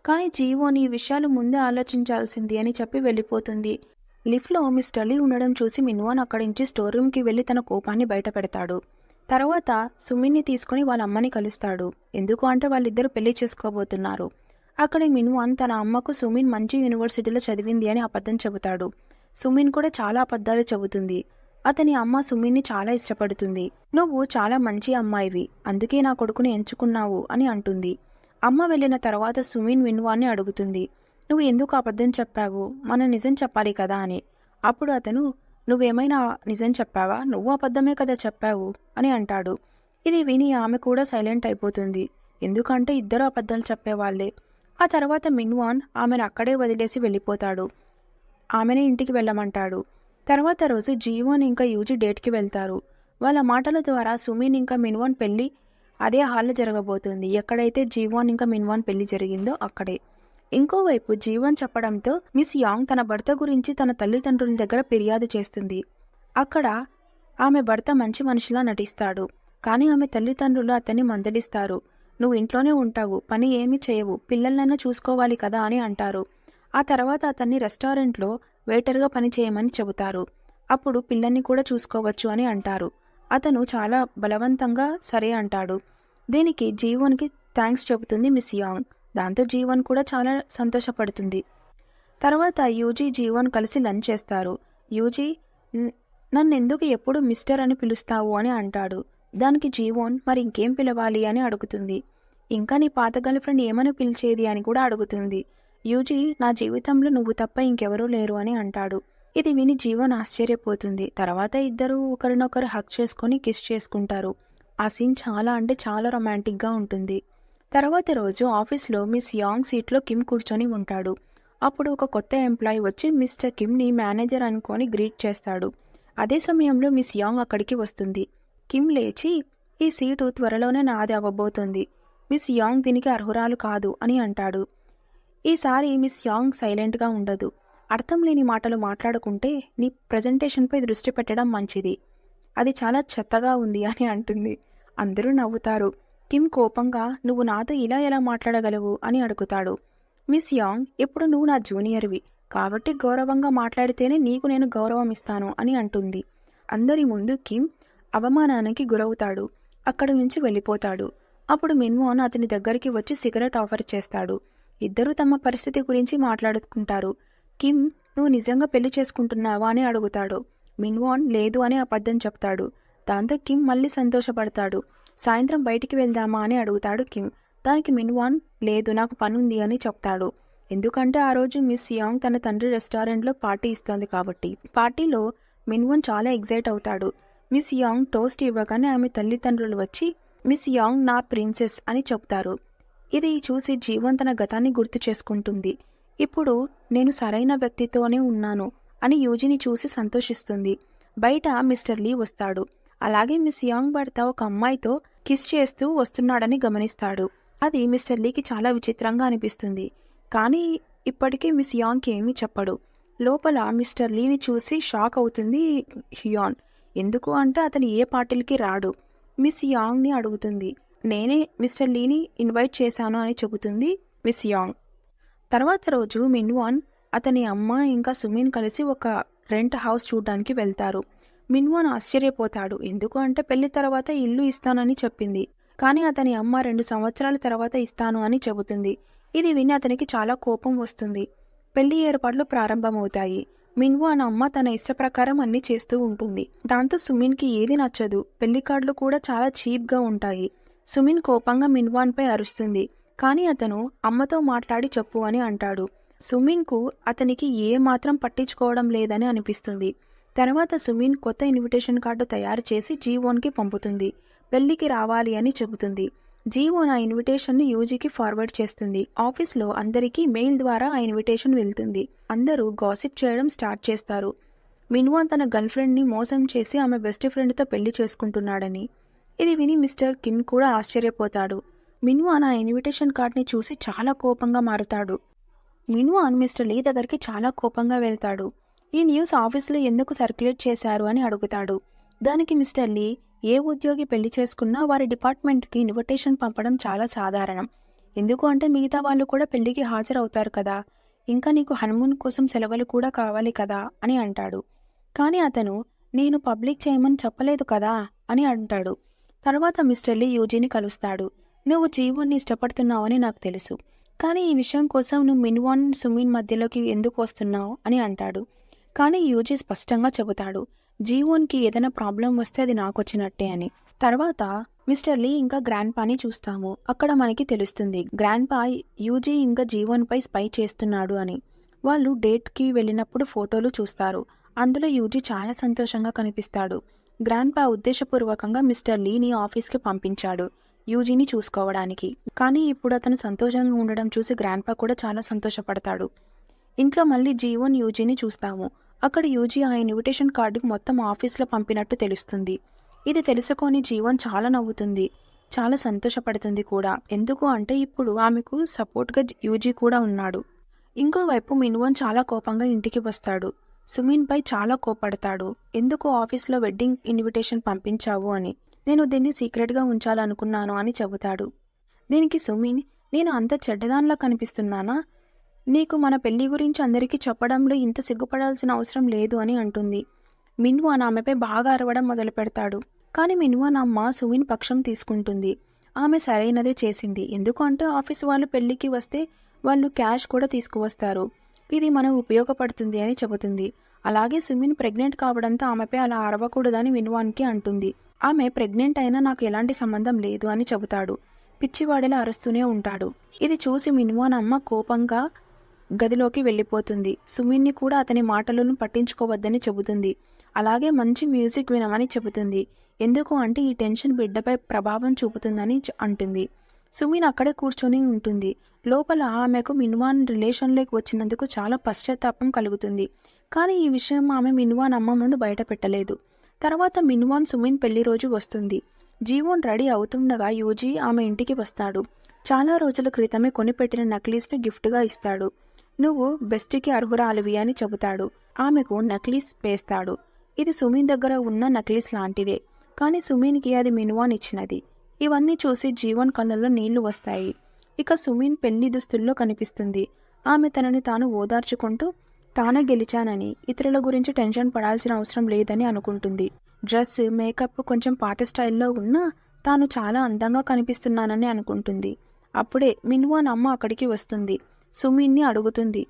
కానీ జీవోన్ ఈ విషయాలు ముందే ఆలోచించాల్సింది అని చెప్పి వెళ్ళిపోతుంది. లిఫ్ట్లో మిస్టర్ లీ ఉండడం చూసి మిన్వాన్ అక్కడి నుంచి స్టోర్ రూమ్కి వెళ్ళి తన కోపాన్ని బయట పెడతాడు. తర్వాత సుమిన్ని తీసుకుని వాళ్ళ అమ్మని కలుస్తాడు. ఎందుకు అంటే వాళ్ళిద్దరూ పెళ్లి చేసుకోబోతున్నారు. అక్కడి మిన్వాన్ తన అమ్మకు సుమిన్ మంచి యూనివర్సిటీలో చదివింది అని అబద్ధం చెబుతాడు. సుమిన్ కూడా చాలా అబద్ధాలు చెబుతుంది. అతని అమ్మ సుమిన్ని చాలా ఇష్టపడుతుంది. నువ్వు చాలా మంచి అమ్మాయివి, అందుకే నా కొడుకుని ఎంచుకున్నావు అని అంటుంది. అమ్మ వెళ్ళిన తర్వాత సుమిన్ మిన్వాన్ని అడుగుతుంది, నువ్వు ఎందుకు అబద్ధం చెప్పావు, మనం నిజం చెప్పాలి కదా అని. అప్పుడు అతను, నువ్వేమైనా నిజం చెప్పావా, నువ్వు అబద్ధమే కదా చెప్పావు అని అంటాడు. ఇది విని ఆమె కూడా సైలెంట్ అయిపోతుంది. ఎందుకంటే ఇద్దరు అబద్ధాలు చెప్పేవాళ్లే. ఆ తర్వాత మిన్వాన్ ఆమెను అక్కడే వదిలేసి వెళ్ళిపోతాడు. ఆమెనే ఇంటికి వెళ్ళమంటాడు. తర్వాత రోజు జీవన్ ఇంకా యూజీ డేట్కి వెళ్తారు. వాళ్ళ మాటల ద్వారా సుమిన్ ఇంకా మిన్వాన్ పెళ్లి అదే హాల్లో జరగబోతుంది. ఎక్కడైతే జీవన్ ఇంకా మిన్వాన్ పెళ్లి జరిగిందో అక్కడే. ఇంకోవైపు జీవన్ చెప్పడంతో మిస్ యాంగ్ తన భర్త గురించి తన తల్లిదండ్రుల దగ్గర ఫిర్యాదు చేస్తుంది. అక్కడ ఆమె భర్త మంచి మనిషిలా నటిస్తాడు. కానీ ఆమె తల్లిదండ్రులు అతన్ని మందలిస్తారు. నువ్వు ఇంట్లోనే ఉంటావు, పని ఏమీ చేయవు, పిల్లలనైనా చూసుకోవాలి కదా అని అంటారు. ఆ తర్వాత అతన్ని రెస్టారెంట్లో వెయిటర్గా పని చేయమని చెబుతారు. అప్పుడు పిల్లల్ని కూడా చూసుకోవచ్చు అని అంటారు. అతను చాలా బలవంతంగా సరే అంటాడు. దీనికి జీవన్కి థ్యాంక్స్ చెబుతుంది మిస్ యాంగ్. దాంతో జీవన్ కూడా చాలా సంతోషపడుతుంది. తర్వాత యూజీ జీవన్ కలిసి లంచ్ చేస్తారు. యూజీ నన్నెందుకు ఎప్పుడు మిస్టర్ అని పిలుస్తావు అని అంటాడు. దానికి జీవోన్ మరి ఇంకేం పిలవాలి అని అడుగుతుంది. ఇంకా నీ పాత గర్ల్ ఫ్రెండ్ ఏమని పిలిచేది అని కూడా అడుగుతుంది. యూజీ నా జీవితంలో నువ్వు తప్ప ఇంకెవరూ లేరు అని అంటాడు. ఇది విని జీవన్ ఆశ్చర్యపోతుంది. తర్వాత ఇద్దరూ ఒకరినొకరు హక్ చేసుకొని కిస్ చేసుకుంటారు. ఆ సీన్ చాలా అంటే చాలా రొమాంటిక్గా ఉంటుంది. తర్వాత రోజు ఆఫీస్లో మిస్ యాంగ్ సీట్లో కిమ్ కూర్చొని ఉంటాడు. అప్పుడు ఒక కొత్త ఎంప్లాయీ వచ్చి మిస్టర్ కిమ్ని మేనేజర్ అనుకొని గ్రీట్ చేస్తాడు. అదే సమయంలో మిస్ యాంగ్ అక్కడికి వస్తుంది. కిమ్ లేచి, ఈ సీటు త్వరలోనే నాది అవ్వబోతుంది. మిస్ యాంగ్ దీనికి అర్హురాలు కాదు అని అంటాడు. ఈసారి మిస్ యాంగ్ సైలెంట్గా ఉండదు. అర్థం లేని మాటలు మాట్లాడుకుంటే నీ ప్రజెంటేషన్పై దృష్టి పెట్టడం మంచిది, అది చాలా చెత్తగా ఉంది అని అంటుంది. అందరూ నవ్వుతారు. కిమ్ కోపంగా నువ్వు నాతో ఇలా ఎలా మాట్లాడగలవు అని అడుగుతాడు. మిస్ యాంగ్, ఇప్పుడు నువ్వు నా జూనియర్వి కాబట్టి గౌరవంగా మాట్లాడితేనే నీకు నేను గౌరవం ఇస్తాను అని అంటుంది. అందరి ముందు కిమ్ అవమానానికి గురవుతాడు. అక్కడి నుంచి వెళ్ళిపోతాడు. అప్పుడు మిన్వాన్ అతని దగ్గరికి వచ్చి సిగరెట్ ఆఫర్ చేస్తాడు. ఇద్దరూ తమ పరిస్థితి గురించి మాట్లాడుకుంటారు. కిమ్, నువ్వు నిజంగా పెళ్లి చేసుకుంటున్నావా అని అడుగుతాడు. మిన్వాన్ లేదు అని అబద్ధం చెప్తాడు. దాంతో కిమ్ మళ్ళీ సంతోషపడతాడు. సాయంత్రం బయటికి వెళ్దామా అని అడుగుతాడు కిమ్. దానికి మిన్వాన్ లేదు, నాకు పనుంది అని చెప్తాడు. ఎందుకంటే ఆ రోజు మిస్ యాంగ్ తన తండ్రి రెస్టారెంట్లో పార్టీ ఇస్తోంది కాబట్టి. పార్టీలో మిన్వాన్ చాలా ఎగ్జైట్ అవుతాడు. మిస్ యాంగ్ టోస్ట్ ఇవ్వగానే ఆమె తల్లిదండ్రులు వచ్చి మిస్ యాంగ్ నా ప్రిన్సెస్ అని చెప్తారు. ఇది చూసి జీవన్ తన గతాన్ని గుర్తు చేసుకుంటుంది. ఇప్పుడు నేను సరైన వ్యక్తితోనే ఉన్నాను అని యూజీని చూసి సంతోషిస్తుంది. బయట మిస్టర్ లీ వస్తాడు. అలాగే మిస్ యాంగ్ భర్త ఒక అమ్మాయితో కిస్ చేస్తూ వస్తున్నాడని గమనిస్తాడు. అది మిస్టర్ లీకి చాలా విచిత్రంగా అనిపిస్తుంది. కానీ ఇప్పటికీ మిస్ యాంగ్కి ఏమీ చెప్పడు. లోపల మిస్టర్ లీని చూసి షాక్ అవుతుంది హ్యాన్. ఎందుకు అంటే అతను ఏ పార్టీలకి రాడు. మిస్ యాంగ్ని అడుగుతుంది. నేనే మిస్టర్ లీని ఇన్వైట్ చేశాను అని చెబుతుంది మిస్ యాంగ్. తర్వాత రోజు మిన్వాన్, అతని అమ్మ ఇంకా సుమిన్ కలిసి ఒక రెంట్ హౌస్ చూడడానికి వెళ్తారు. మిన్వాన్ ఆశ్చర్యపోతాడు. ఎందుకు అంటే పెళ్లి తర్వాత ఇల్లు ఇస్తానని చెప్పింది, కానీ అతని అమ్మ 2 సంవత్సరాల తర్వాత ఇస్తాను అని చెబుతుంది. ఇది విని అతనికి చాలా కోపం వస్తుంది. పెళ్లి ఏర్పాట్లు ప్రారంభమవుతాయి. మిన్వాన్ అమ్మ తన ఇష్ట ప్రకారం అన్నీ చేస్తూ ఉంటుంది. దాంతో సుమిన్కి ఏది నచ్చదు. పెళ్లి కార్డులు కూడా చాలా చీప్గా ఉంటాయి. సుమిన్ కోపంగా మిన్వాన్పై అరుస్తుంది. కానీ అతను అమ్మతో మాట్లాడి చెప్పు అని అంటాడు. సుమిన్కు అతనికి ఏ మాత్రం పట్టించుకోవడం లేదని అనిపిస్తుంది. తర్వాత సుమిన్ కొత్త ఇన్విటేషన్ కార్డు తయారు చేసి జీవోన్కి పంపుతుంది. పెళ్లికి రావాలి అని చెబుతుంది. జీవోన్ ఆ ఇన్విటేషన్ని యూజీకి ఫార్వర్డ్ చేస్తుంది. ఆఫీస్లో అందరికీ మెయిల్ ద్వారా ఆ ఇన్విటేషన్ వెళ్తుంది. అందరూ గాసిప్ చేయడం స్టార్ట్ చేస్తారు. మిన్వాన్ తన గర్ల్ ఫ్రెండ్ని మోసం చేసి ఆమె బెస్ట్ ఫ్రెండ్తో పెళ్లి చేసుకుంటున్నాడని. ఇది విని మిస్టర్ కిమ్ కూడా ఆశ్చర్యపోతాడు. మిన్వాన్ ఆ ఇన్విటేషన్ కార్డ్ని చూసి చాలా కోపంగా మారుతాడు. మిన్వాన్ మిస్టర్ లీ దగ్గరికి చాలా కోపంగా వెళ్తాడు. ఈ న్యూస్ ఆఫీసులో ఎందుకు సర్క్యులేట్ చేశారు అని అడుగుతాడు. దానికి మిస్టర్ లీ, ఏ ఉద్యోగి పెళ్లి చేసుకున్నా వారి డిపార్ట్మెంట్కి ఇన్విటేషన్ పంపడం చాలా సాధారణం. ఎందుకు అంటే మిగతా వాళ్ళు కూడా పెళ్లికి హాజరవుతారు కదా, ఇంకా నీకు హనీమూన్ కోసం సెలవులు కూడా కావాలి కదా అని అంటాడు. కానీ అతను నేను పబ్లిక్ చేయమని చెప్పలేదు కదా అని అంటాడు. తర్వాత మిస్టర్ లీ యూజీని కలుస్తాడు. నువ్వు జీవన్ని ఇష్టపడుతున్నావని నాకు తెలుసు, కానీ ఈ విషయం కోసం నువ్వు మిన్వాన్ సుమిన్ మధ్యలోకి ఎందుకు వస్తున్నావు అని అంటాడు. కానీ యూజీ స్పష్టంగా చెబుతాడు, జీవన్కి ఏదైనా ప్రాబ్లం వస్తే అది నాకు వచ్చినట్టే అని. తర్వాత మిస్టర్ లీ ఇంకా గ్రాండ్ పాని చూస్తాము. అక్కడ మనకి తెలుస్తుంది గ్రాండ్ పా యూజీ ఇంకా జీవన్పై స్పై చేస్తున్నాడు అని. వాళ్ళు డేట్కి వెళ్ళినప్పుడు ఫోటోలు చూస్తారు. అందులో యూజీ చాలా సంతోషంగా కనిపిస్తాడు. గ్రాండ్ పా ఉద్దేశపూర్వకంగా మిస్టర్ లీని ఆఫీస్కి పంపించాడు యూజీని చూసుకోవడానికి. కానీ ఇప్పుడు అతను సంతోషంగా ఉండడం చూసి గ్రాండ్ పా కూడా చాలా సంతోషపడతాడు. ఇంట్లో మళ్ళీ జీవన్ యూజీని చూస్తాము. అక్కడ యూజీ ఆ ఇన్విటేషన్ కార్డుకి మొత్తం ఆఫీస్లో పంపినట్టు తెలుస్తుంది. ఇది తెలుసుకొని జీవన్ చాలా నవ్వుతుంది, చాలా సంతోషపడుతుంది కూడా. ఎందుకు అంటే ఇప్పుడు ఆమెకు సపోర్ట్గా యూజీ కూడా ఉన్నాడు. ఇంకోవైపు మిన్వాన్ చాలా కోపంగా ఇంటికి వస్తాడు. సుమిన్పై చాలా కోపడతాడు. ఎందుకు ఆఫీస్లో వెడ్డింగ్ ఇన్విటేషన్ పంపించావు అని. నేను దీన్ని సీక్రెట్గా ఉంచాలనుకున్నాను అని చెబుతాడు. దీనికి సుమిన్, నేను అంత చెడ్డదానిలా కనిపిస్తున్నానా? నీకు మన పెళ్లి గురించి అందరికీ చెప్పడంలో ఇంత సిగ్గుపడాల్సిన అవసరం లేదు అని అంటుంది. మిన్వాన్ ఆమెపై బాగా అరవడం మొదలు పెడతాడు. కానీ మిన్వాన్ అమ్మ సుమిన్ పక్షం తీసుకుంటుంది. ఆమె సరైనదే చేసింది. ఎందుకంటే ఆఫీస్ వాళ్ళు పెళ్లికి వస్తే వాళ్ళు క్యాష్ కూడా తీసుకువస్తారు, ఇది మనకు ఉపయోగపడుతుంది అని చెబుతుంది. అలాగే సుమిన్ ప్రెగ్నెంట్ కావడంతో ఆమెపై అలా అరవకూడదని మిన్వాన్కి అంటుంది. ఆమె ప్రెగ్నెంట్ అయినా నాకు ఎలాంటి సంబంధం లేదు అని చెబుతాడు. పిచ్చివాడిలా అరుస్తూనే ఉంటాడు. ఇది చూసి మిన్వాన్ అమ్మ కోపంగా గదిలోకి వెళ్ళిపోతుంది. సుమిన్ని కూడా అతని మాటలను పట్టించుకోవద్దని చెబుతుంది. అలాగే మంచి మ్యూజిక్ వినమని చెబుతుంది. ఎందుకు అంటే ఈ టెన్షన్ బిడ్డపై ప్రభావం చూపుతుందని అంటుంది. సుమిన్ అక్కడే కూర్చొని ఉంటుంది. లోపల ఆమెకు మిన్వాన్ రిలేషన్లోకి వచ్చినందుకు చాలా పశ్చాత్తాపం కలుగుతుంది. కానీ ఈ విషయం ఆమె మిన్వాన్ అమ్మ ముందు బయట పెట్టలేదు. తర్వాత మిన్వాన్ సుమిన్ పెళ్లి రోజు వస్తుంది. జీవోన్ రెడీ అవుతుండగా యూజీ ఆమె ఇంటికి వస్తాడు. చాలా రోజుల క్రితమే కొనిపెట్టిన నక్లీస్ను గిఫ్ట్గా ఇస్తాడు. నువ్వు బెస్ట్కి అర్హురాలివి అని చెబుతాడు. ఆమెకు నక్లీస్ వేస్తాడు. ఇది సుమిన్ దగ్గర ఉన్న నక్లీస్ లాంటిదే, కానీ సుమిన్కి అది మిన్వాన్ ఇచ్చినది. ఇవన్నీ చూసి జీవన్ కళ్ళల్లో నీళ్లు వస్తాయి. ఇక సుమిన్ పెళ్లి దుస్తుల్లో కనిపిస్తుంది. ఆమె తనని తాను ఓదార్చుకుంటూ తానే గెలిచానని, ఇతరుల గురించి టెన్షన్ పడాల్సిన అవసరం లేదని అనుకుంటుంది. డ్రెస్, మేకప్ కొంచెం పాత స్టైల్లో ఉన్నా తాను చాలా అందంగా కనిపిస్తున్నానని అనుకుంటుంది. అప్పుడే మిన్వాన్ అమ్మ అక్కడికి వస్తుంది. సుమిన్ని అడుగుతుంది,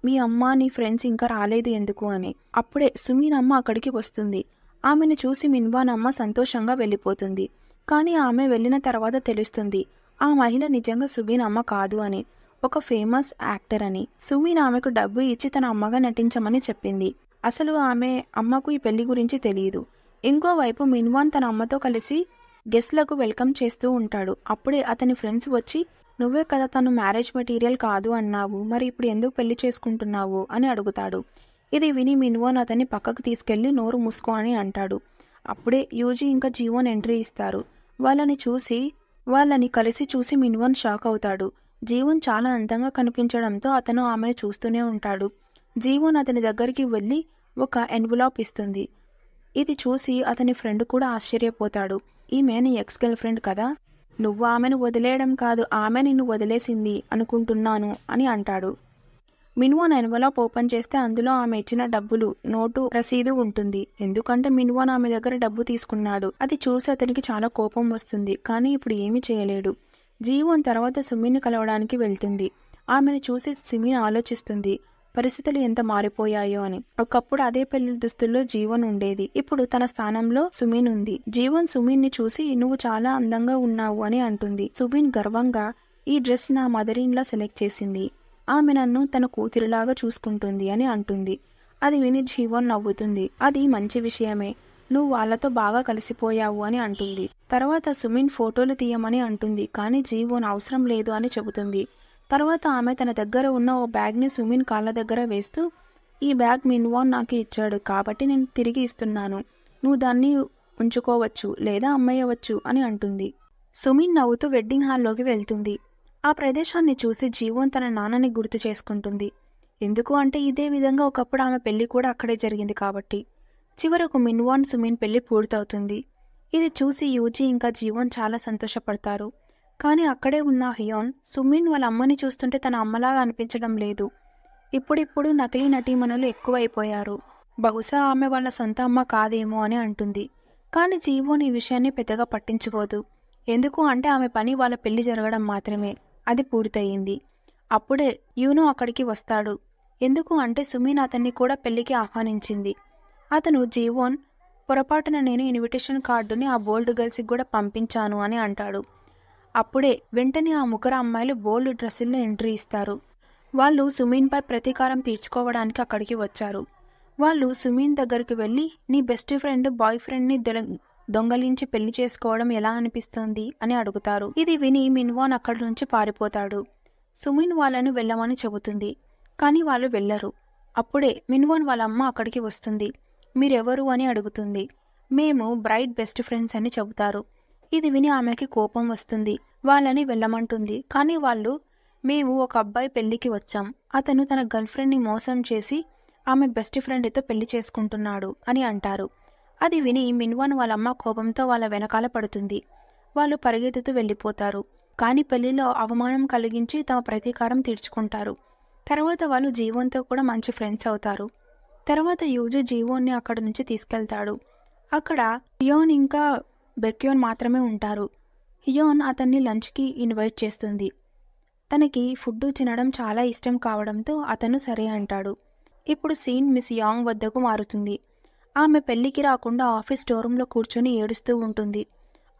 మీ అమ్మ నీ ఫ్రెండ్స్ ఇంకా రాలేదు ఎందుకు అని. అప్పుడే సుమిన్ అమ్మ అక్కడికి వస్తుంది. ఆమెను చూసి మిన్వాన్ అమ్మ సంతోషంగా వెళ్ళిపోతుంది. కానీ ఆమె వెళ్ళిన తర్వాత తెలుస్తుంది ఆ మహిళ నిజంగా సుమిన్ అమ్మ కాదు అని, ఒక ఫేమస్ యాక్టర్ అని. సుమిన్ ఆమెకు డబ్బు ఇచ్చి తన అమ్మగా నటించమని చెప్పింది. అసలు ఆమె అమ్మకు ఈ పెళ్లి గురించి తెలియదు. ఇంకోవైపు మిన్వాన్ తన అమ్మతో కలిసి గెస్ట్లకు వెల్కమ్ చేస్తూ ఉంటాడు. అప్పుడే అతని ఫ్రెండ్స్ వచ్చి, నువ్వే కదా తను మ్యారేజ్ మెటీరియల్ కాదు అన్నావు, మరి ఇప్పుడు ఎందుకు పెళ్లి చేసుకుంటున్నావు అని అడుగుతాడు. ఇది విని మిన్వాన్ అతన్ని పక్కకు తీసుకెళ్లి నోరు మూసుకో అని అంటాడు. అప్పుడే యూజీ ఇంకా జీవన్ ఎంట్రీ ఇస్తారు. వాళ్ళని కలిసి చూసి మిన్వాన్ షాక్ అవుతాడు. జీవన్ చాలా అందంగా కనిపించడంతో అతను ఆమెను చూస్తూనే ఉంటాడు. జీవన్ అతని దగ్గరికి వెళ్ళి ఒక ఎన్వలాప్ ఇస్తుంది. ఇది చూసి అతని ఫ్రెండ్ కూడా ఆశ్చర్యపోతాడు. ఈమె నీ ఎక్స్ గర్ల్ ఫ్రెండ్ కదా, నువ్వు ఆమెను వదిలేయడం కాదు, ఆమె నిన్ను వదిలేసింది అనుకుంటున్నాను అని అంటాడు. మిన్వాన్ ఎన్వలాప్ ఓపెన్ చేస్తే అందులో ఆమె ఇచ్చిన డబ్బులు నోటు రసీదు ఉంటుంది. ఎందుకంటే మిన్వాన్ ఆమె దగ్గర డబ్బు తీసుకున్నాడు. అది చూసి అతనికి చాలా కోపం వస్తుంది. కానీ ఇప్పుడు ఏమీ చేయలేడు. జీవన్ తర్వాత సుమిన్ని కలవడానికి వెళ్తుంది. ఆమెను చూసి సుమిన్ ఆలోచిస్తుంది, పరిస్థితులు ఎంత మారిపోయాయో అని. ఒకప్పుడు అదే పెళ్లి దుస్తుల్లో జీవన్ ఉండేది. ఇప్పుడు తన స్థానంలో సుమిన్ ఉంది. జీవన్ సుమిన్ ని చూసి నువ్వు చాలా అందంగా ఉన్నావు అని అంటుంది. సుమిన్ గర్వంగా, ఈ డ్రెస్ నా మదర్ ఇన్ లా సెలెక్ట్ చేసింది, ఆమె నన్ను తన కూతురిలాగా చూసుకుంటుంది అని అంటుంది. అది విని జీవన్ నవ్వుతుంది. అది మంచి విషయమే, నువ్వు వాళ్ళతో బాగా కలిసిపోయావు అని అంటుంది. తర్వాత సుమిన్ ఫోటోలు తీయమని అంటుంది. కానీ జీవన్ అవసరం లేదు అని చెబుతుంది. తర్వాత ఆమె తన దగ్గర ఉన్న ఓ బ్యాగ్ని సుమిన్ కాళ్ళ దగ్గర వేస్తూ, ఈ బ్యాగ్ మిన్వాన్ నాకు ఇచ్చాడు కాబట్టి నేను తిరిగి ఇస్తున్నాను, నువ్వు దాన్ని ఉంచుకోవచ్చు లేదా అమ్మేయవచ్చు అని అంటుంది. సుమిన్ నవ్వుతూ వెడ్డింగ్ హాల్లోకి వెళ్తుంది. ఆ ప్రదేశాన్ని చూసి జీవన్ తన నాన్నని గుర్తు చేసుకుంటుంది. ఎందుకు అంటే ఇదే విధంగా ఒకప్పుడు ఆమె పెళ్లి కూడా అక్కడే జరిగింది కాబట్టి. చివరకు మిన్వాన్ సుమిన్ పెళ్లి పూర్తవుతుంది. ఇది చూసి యూజీ ఇంకా జీవన్ చాలా సంతోషపడతారు. కానీ అక్కడే ఉన్న హియోన్ సుమిన్ వాళ్ళ అమ్మని చూస్తుంటే తన అమ్మలాగా అనిపించడం లేదు. ఇప్పుడిప్పుడు నకిలీ నటీమణులు ఎక్కువైపోయారు, బహుశా ఆమె వాళ్ళ సొంత అమ్మ కాదేమో అని అంటుంది. కానీ జీవోన్ ఈ విషయాన్ని పెద్దగా పట్టించుకోదు. ఎందుకు అంటే ఆమె పని వాళ్ళ పెళ్లి జరగడం మాత్రమే, అది పూర్తయింది. అప్పుడే యూనో అక్కడికి వస్తాడు. ఎందుకు అంటే సుమిన్ అతన్ని కూడా పెళ్లికి ఆహ్వానించింది. అతను జీవోన్ పొరపాటున నేను ఇన్విటేషన్ కార్డుని ఆ బోల్డ్ గర్ల్స్కి కూడా పంపించాను అని అంటాడు. అప్పుడే వెంటనే ఆ ముగ్గురు అమ్మాయిలు బోల్డ్ డ్రెస్సుల్లో ఎంట్రీ ఇస్తారు. వాళ్ళు సుమిన్పై ప్రతీకారం తీర్చుకోవడానికి అక్కడికి వచ్చారు. వాళ్ళు సుమిన్ దగ్గరికి వెళ్ళి, నీ బెస్ట్ ఫ్రెండ్ బాయ్ ఫ్రెండ్ని దొంగలించి పెళ్లి చేసుకోవడం ఎలా అనిపిస్తుంది అని అడుగుతారు. ఇది విని మిన్వాన్ అక్కడి నుంచి పారిపోతాడు. సుమిన్ వాళ్ళను వెళ్ళమని చెబుతుంది, కానీ వాళ్ళు వెళ్లరు. అప్పుడే మిన్వాన్ వాళ్ళ అమ్మ అక్కడికి వస్తుంది. మీరెవరు అని అడుగుతుంది. మేము బ్రైట్ బెస్ట్ ఫ్రెండ్స్ అని చెబుతారు. ఇది విని ఆమెకి కోపం వస్తుంది. వాళ్ళని వెళ్ళమంటుంది. కానీ వాళ్ళు, మేము ఒక అబ్బాయి పెళ్లికి వచ్చాం, అతను తన గర్ల్ ఫ్రెండ్ని మోసం చేసి ఆమె బెస్ట్ ఫ్రెండ్తో పెళ్లి చేసుకుంటున్నాడు అని అంటారు. అది విని మిన్వాన్ వాళ్ళమ్మ కోపంతో వాళ్ళ వెనకాల పడుతుంది. వాళ్ళు పరిగెత్తుతూ వెళ్ళిపోతారు. కానీ పెళ్లిలో అవమానం కలిగించి తమ ప్రతీకారం తీర్చుకుంటారు. తర్వాత వాళ్ళు జీవన్తో కూడా మంచి ఫ్రెండ్స్ అవుతారు. తర్వాత యూజు జీవోన్ని అక్కడి నుంచి తీసుకెళ్తాడు. అక్కడ హియోన్ ఇంకా బెక్యోన్ మాత్రమే ఉంటారు. హియోన్ అతన్ని లంచ్కి ఇన్వైట్ చేస్తుంది. తనకి ఫుడ్ తినడం చాలా ఇష్టం కావడంతో అతను సరే అంటాడు. ఇప్పుడు సీన్ మిస్ యాంగ్ వద్దకు మారుతుంది. ఆమె పెళ్లికి రాకుండా ఆఫీస్ స్టోర్ రూమ్లో కూర్చొని ఏడుస్తూ ఉంటుంది.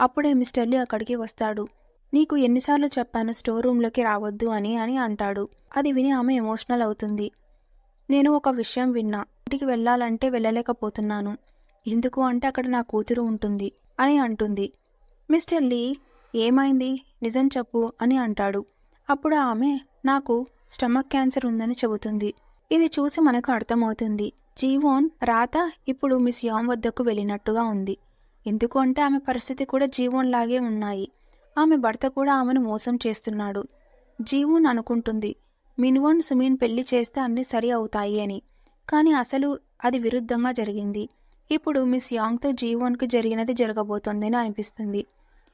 అప్పుడే మిస్టర్ లీ అక్కడికి వస్తాడు. నీకు ఎన్నిసార్లు చెప్పాను స్టోర్ రూమ్లోకి రావద్దు అని అని అంటాడు. అది విని ఆమె ఎమోషనల్ అవుతుంది. నేను ఒక విషయం విన్నా, ఇంటికి వెళ్ళాలంటే వెళ్ళలేకపోతున్నాను. ఎందుకు అంటే అక్కడ నా కూతురు ఉంటుంది అని అంటుంది. మిస్టర్ లీ ఏమైంది, నిజం చెప్పు అని అంటాడు. అప్పుడు ఆమె నాకు స్టమక్ క్యాన్సర్ ఉందని చెబుతుంది. ఇది చూసి మనకు అర్థమవుతుంది, జీవోన్ రాత ఇప్పుడు మిస్ యామ్ వద్దకు వెళ్ళినట్టుగా ఉంది. ఎందుకు అంటే ఆమె పరిస్థితి కూడా జీవోన్ లాగే ఉన్నాయి. ఆమె భర్త కూడా ఆమెను మోసం చేస్తున్నాడు. జీవోన్ అనుకుంటుంది మిన్వోన్ సుమీన్ పెళ్లి చేస్తే అన్నీ సరి అవుతాయి అని. కానీ అసలు అది విరుద్ధంగా జరిగింది. ఇప్పుడు మిస్ యాంగ్తో జీవోన్కి జరిగినది జరగబోతోందని అనిపిస్తుంది.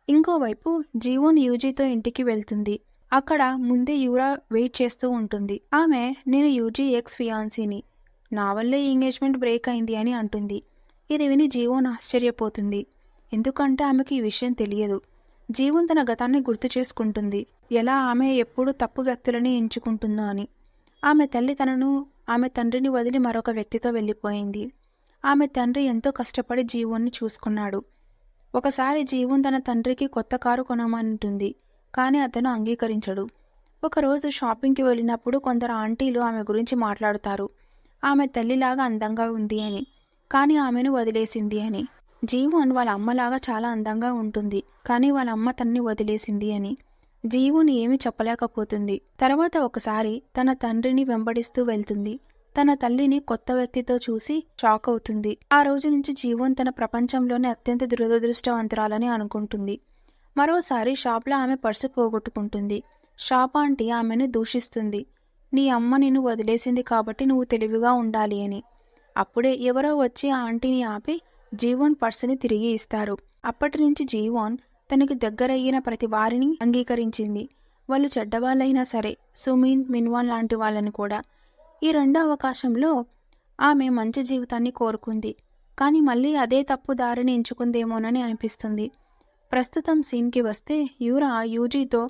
ఇంకోవైపు జీవోన్ యూజీతో ఇంటికి వెళ్తుంది. అక్కడ ముందే యూరా వెయిట్ చేస్తూ ఉంటుంది. ఆమె నేను యూజీ ఎక్స్ ఫియాన్సీని, నా వల్లే ఎంగేజ్మెంట్ బ్రేక్ అయింది అని అంటుంది. ఇది విని జీవోన్ ఆశ్చర్యపోతుంది. ఎందుకంటే ఆమెకు ఈ విషయం తెలియదు. జీవన్ తన గతాన్ని గుర్తు చేసుకుంటుంది, ఎలా ఆమె ఎప్పుడూ తప్పు వ్యక్తులని ఎంచుకుంటుందో అని. ఆమె తల్లి తనను ఆమె తండ్రిని వదిలి మరొక వ్యక్తితో వెళ్ళిపోయింది. ఆమె తండ్రి ఎంతో కష్టపడి జీవన్ని చూసుకున్నాడు. ఒకసారి జీవన్ తన తండ్రికి కొత్త కారు కొనమంటుంది, కానీ అతను అంగీకరించడు. ఒకరోజు షాపింగ్కి వెళ్ళినప్పుడు కొందరు ఆంటీలు ఆమె గురించి మాట్లాడుతారు. ఆమె తల్లిలాగా అందంగా ఉంది అని, కానీ ఆమెను వదిలేసింది అని. జీవన్ వాళ్ళ అమ్మలాగా చాలా అందంగా ఉంటుంది, కానీ వాళ్ళ అమ్మ తన్ని వదిలేసింది అని. జీవన్ ఏమీ చెప్పలేకపోతుంది. తర్వాత ఒకసారి తన తండ్రిని వెంబడిస్తూ వెళ్తుంది. తన తల్లిని కొత్త వ్యక్తితో చూసి షాక్ అవుతుంది. ఆ రోజు నుంచి జీవన్ తన ప్రపంచంలోనే అత్యంత దురదృష్టవంతురాలని అనుకుంటుంది. మరోసారి షాప్లో ఆమె పర్సు పోగొట్టుకుంటుంది. షాప్ ఆంటీ ఆమెను దూషిస్తుంది, నీ అమ్మ నిన్ను వదిలేసింది కాబట్టి నువ్వు తెలివిగా ఉండాలి అని. అప్పుడే ఎవరో వచ్చి ఆ ఆంటీని ఆపి జీవన్ పర్సుని తిరిగి ఇస్తారు. అప్పటి నుంచి జీవన్ తనకి దగ్గరయ్యిన ప్రతి వారిని అంగీకరించింది. వాళ్ళు చెడ్డవాళ్ళైనా సరే, సుమీన్, మిన్వాన్ లాంటి వాళ్ళని కూడా. ఈ రెండో అవకాశంలో ఆమె మంచి జీవితాన్ని కోరుకుంది, కానీ మళ్ళీ అదే తప్పు దారిని ఎంచుకుందేమోనని అనిపిస్తుంది. ప్రస్తుతం సీన్కి వస్తే యూరా యూజీతో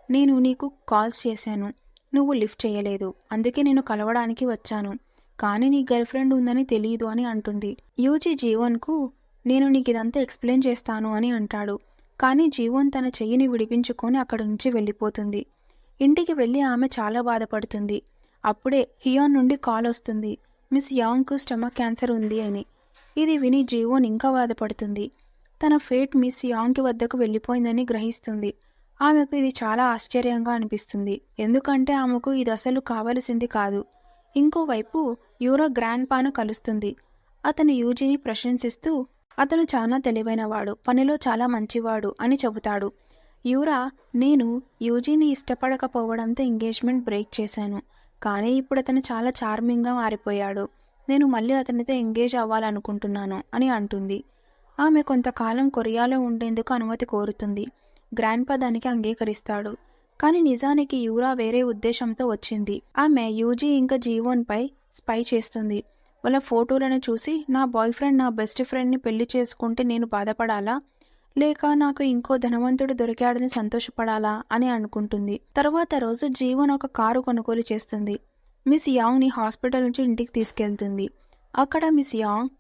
నేను నీకు కాల్స్ చేశాను, నువ్వు లిఫ్ట్ చేయలేదు, అందుకే నేను కలవడానికి వచ్చాను, కానీ నీ గర్ల్ ఫ్రెండ్ ఉందని తెలియదు అని అంటుంది. యూజీ జీవన్కు నేను నీకు ఇదంతా ఎక్స్ప్లెయిన్ చేస్తాను అని అంటాడు. కానీ జీవన్ తన చెయ్యిని విడిపించుకొని అక్కడి నుంచి వెళ్ళిపోతుంది. ఇంటికి వెళ్ళి ఆమె చాలా బాధపడుతుంది. అప్పుడే హియాన్ నుండి కాల్ వస్తుంది, మిస్ యాంగ్కు స్టమక్ క్యాన్సర్ ఉంది అని. ఇది విని జీవన్ ఇంకా బాధపడుతుంది. తన ఫేట్ మిస్ యాంగ్ వద్దకు వెళ్ళిపోయిందని గ్రహిస్తుంది. ఆమెకు ఇది చాలా ఆశ్చర్యంగా అనిపిస్తుంది, ఎందుకంటే ఆమెకు ఇది అసలు కావలసింది కాదు. ఇంకోవైపు యూరా గ్రాండ్ పాను కలుస్తుంది. అతను యూజీని ప్రశంసిస్తూ అతను చాలా తెలివైనవాడు, పనిలో చాలా మంచివాడు అని చెబుతాడు. యూరా నేను యూజీని ఇష్టపడకపోవడంతో ఎంగేజ్మెంట్ బ్రేక్ చేశాను, కానీ ఇప్పుడు అతను చాలా చార్మింగ్గా మారిపోయాడు, నేను మళ్ళీ అతనితో ఎంగేజ్ అవ్వాలనుకుంటున్నాను అని అంటుంది. ఆమె కొంతకాలం కొరియాలో ఉండేందుకు అనుమతి కోరుతుంది. గ్రాండ్ పా దానికి అంగీకరిస్తాడు. కానీ నిజానికి యూరా వేరే ఉద్దేశంతో వచ్చింది. ఆమె యూజీ ఇంకా జీవన్పై స్పై చేస్తుంది. వాళ్ళ ఫోటోలను చూసి నా బాయ్ ఫ్రెండ్ నా బెస్ట్ ఫ్రెండ్ని పెళ్లి చేసుకుంటే నేను బాధపడాలా, లేక నాకు ఇంకో ధనవంతుడు దొరికాడని సంతోషపడాలా అని అనుకుంటుంది. తర్వాత రోజు జీవన్ ఒక కారు కొనుగోలు చేస్తుంది. మిస్ యాంగ్ని హాస్పిటల్ నుంచి ఇంటికి తీసుకెళ్తుంది. అక్కడ మిస్ యాంగ్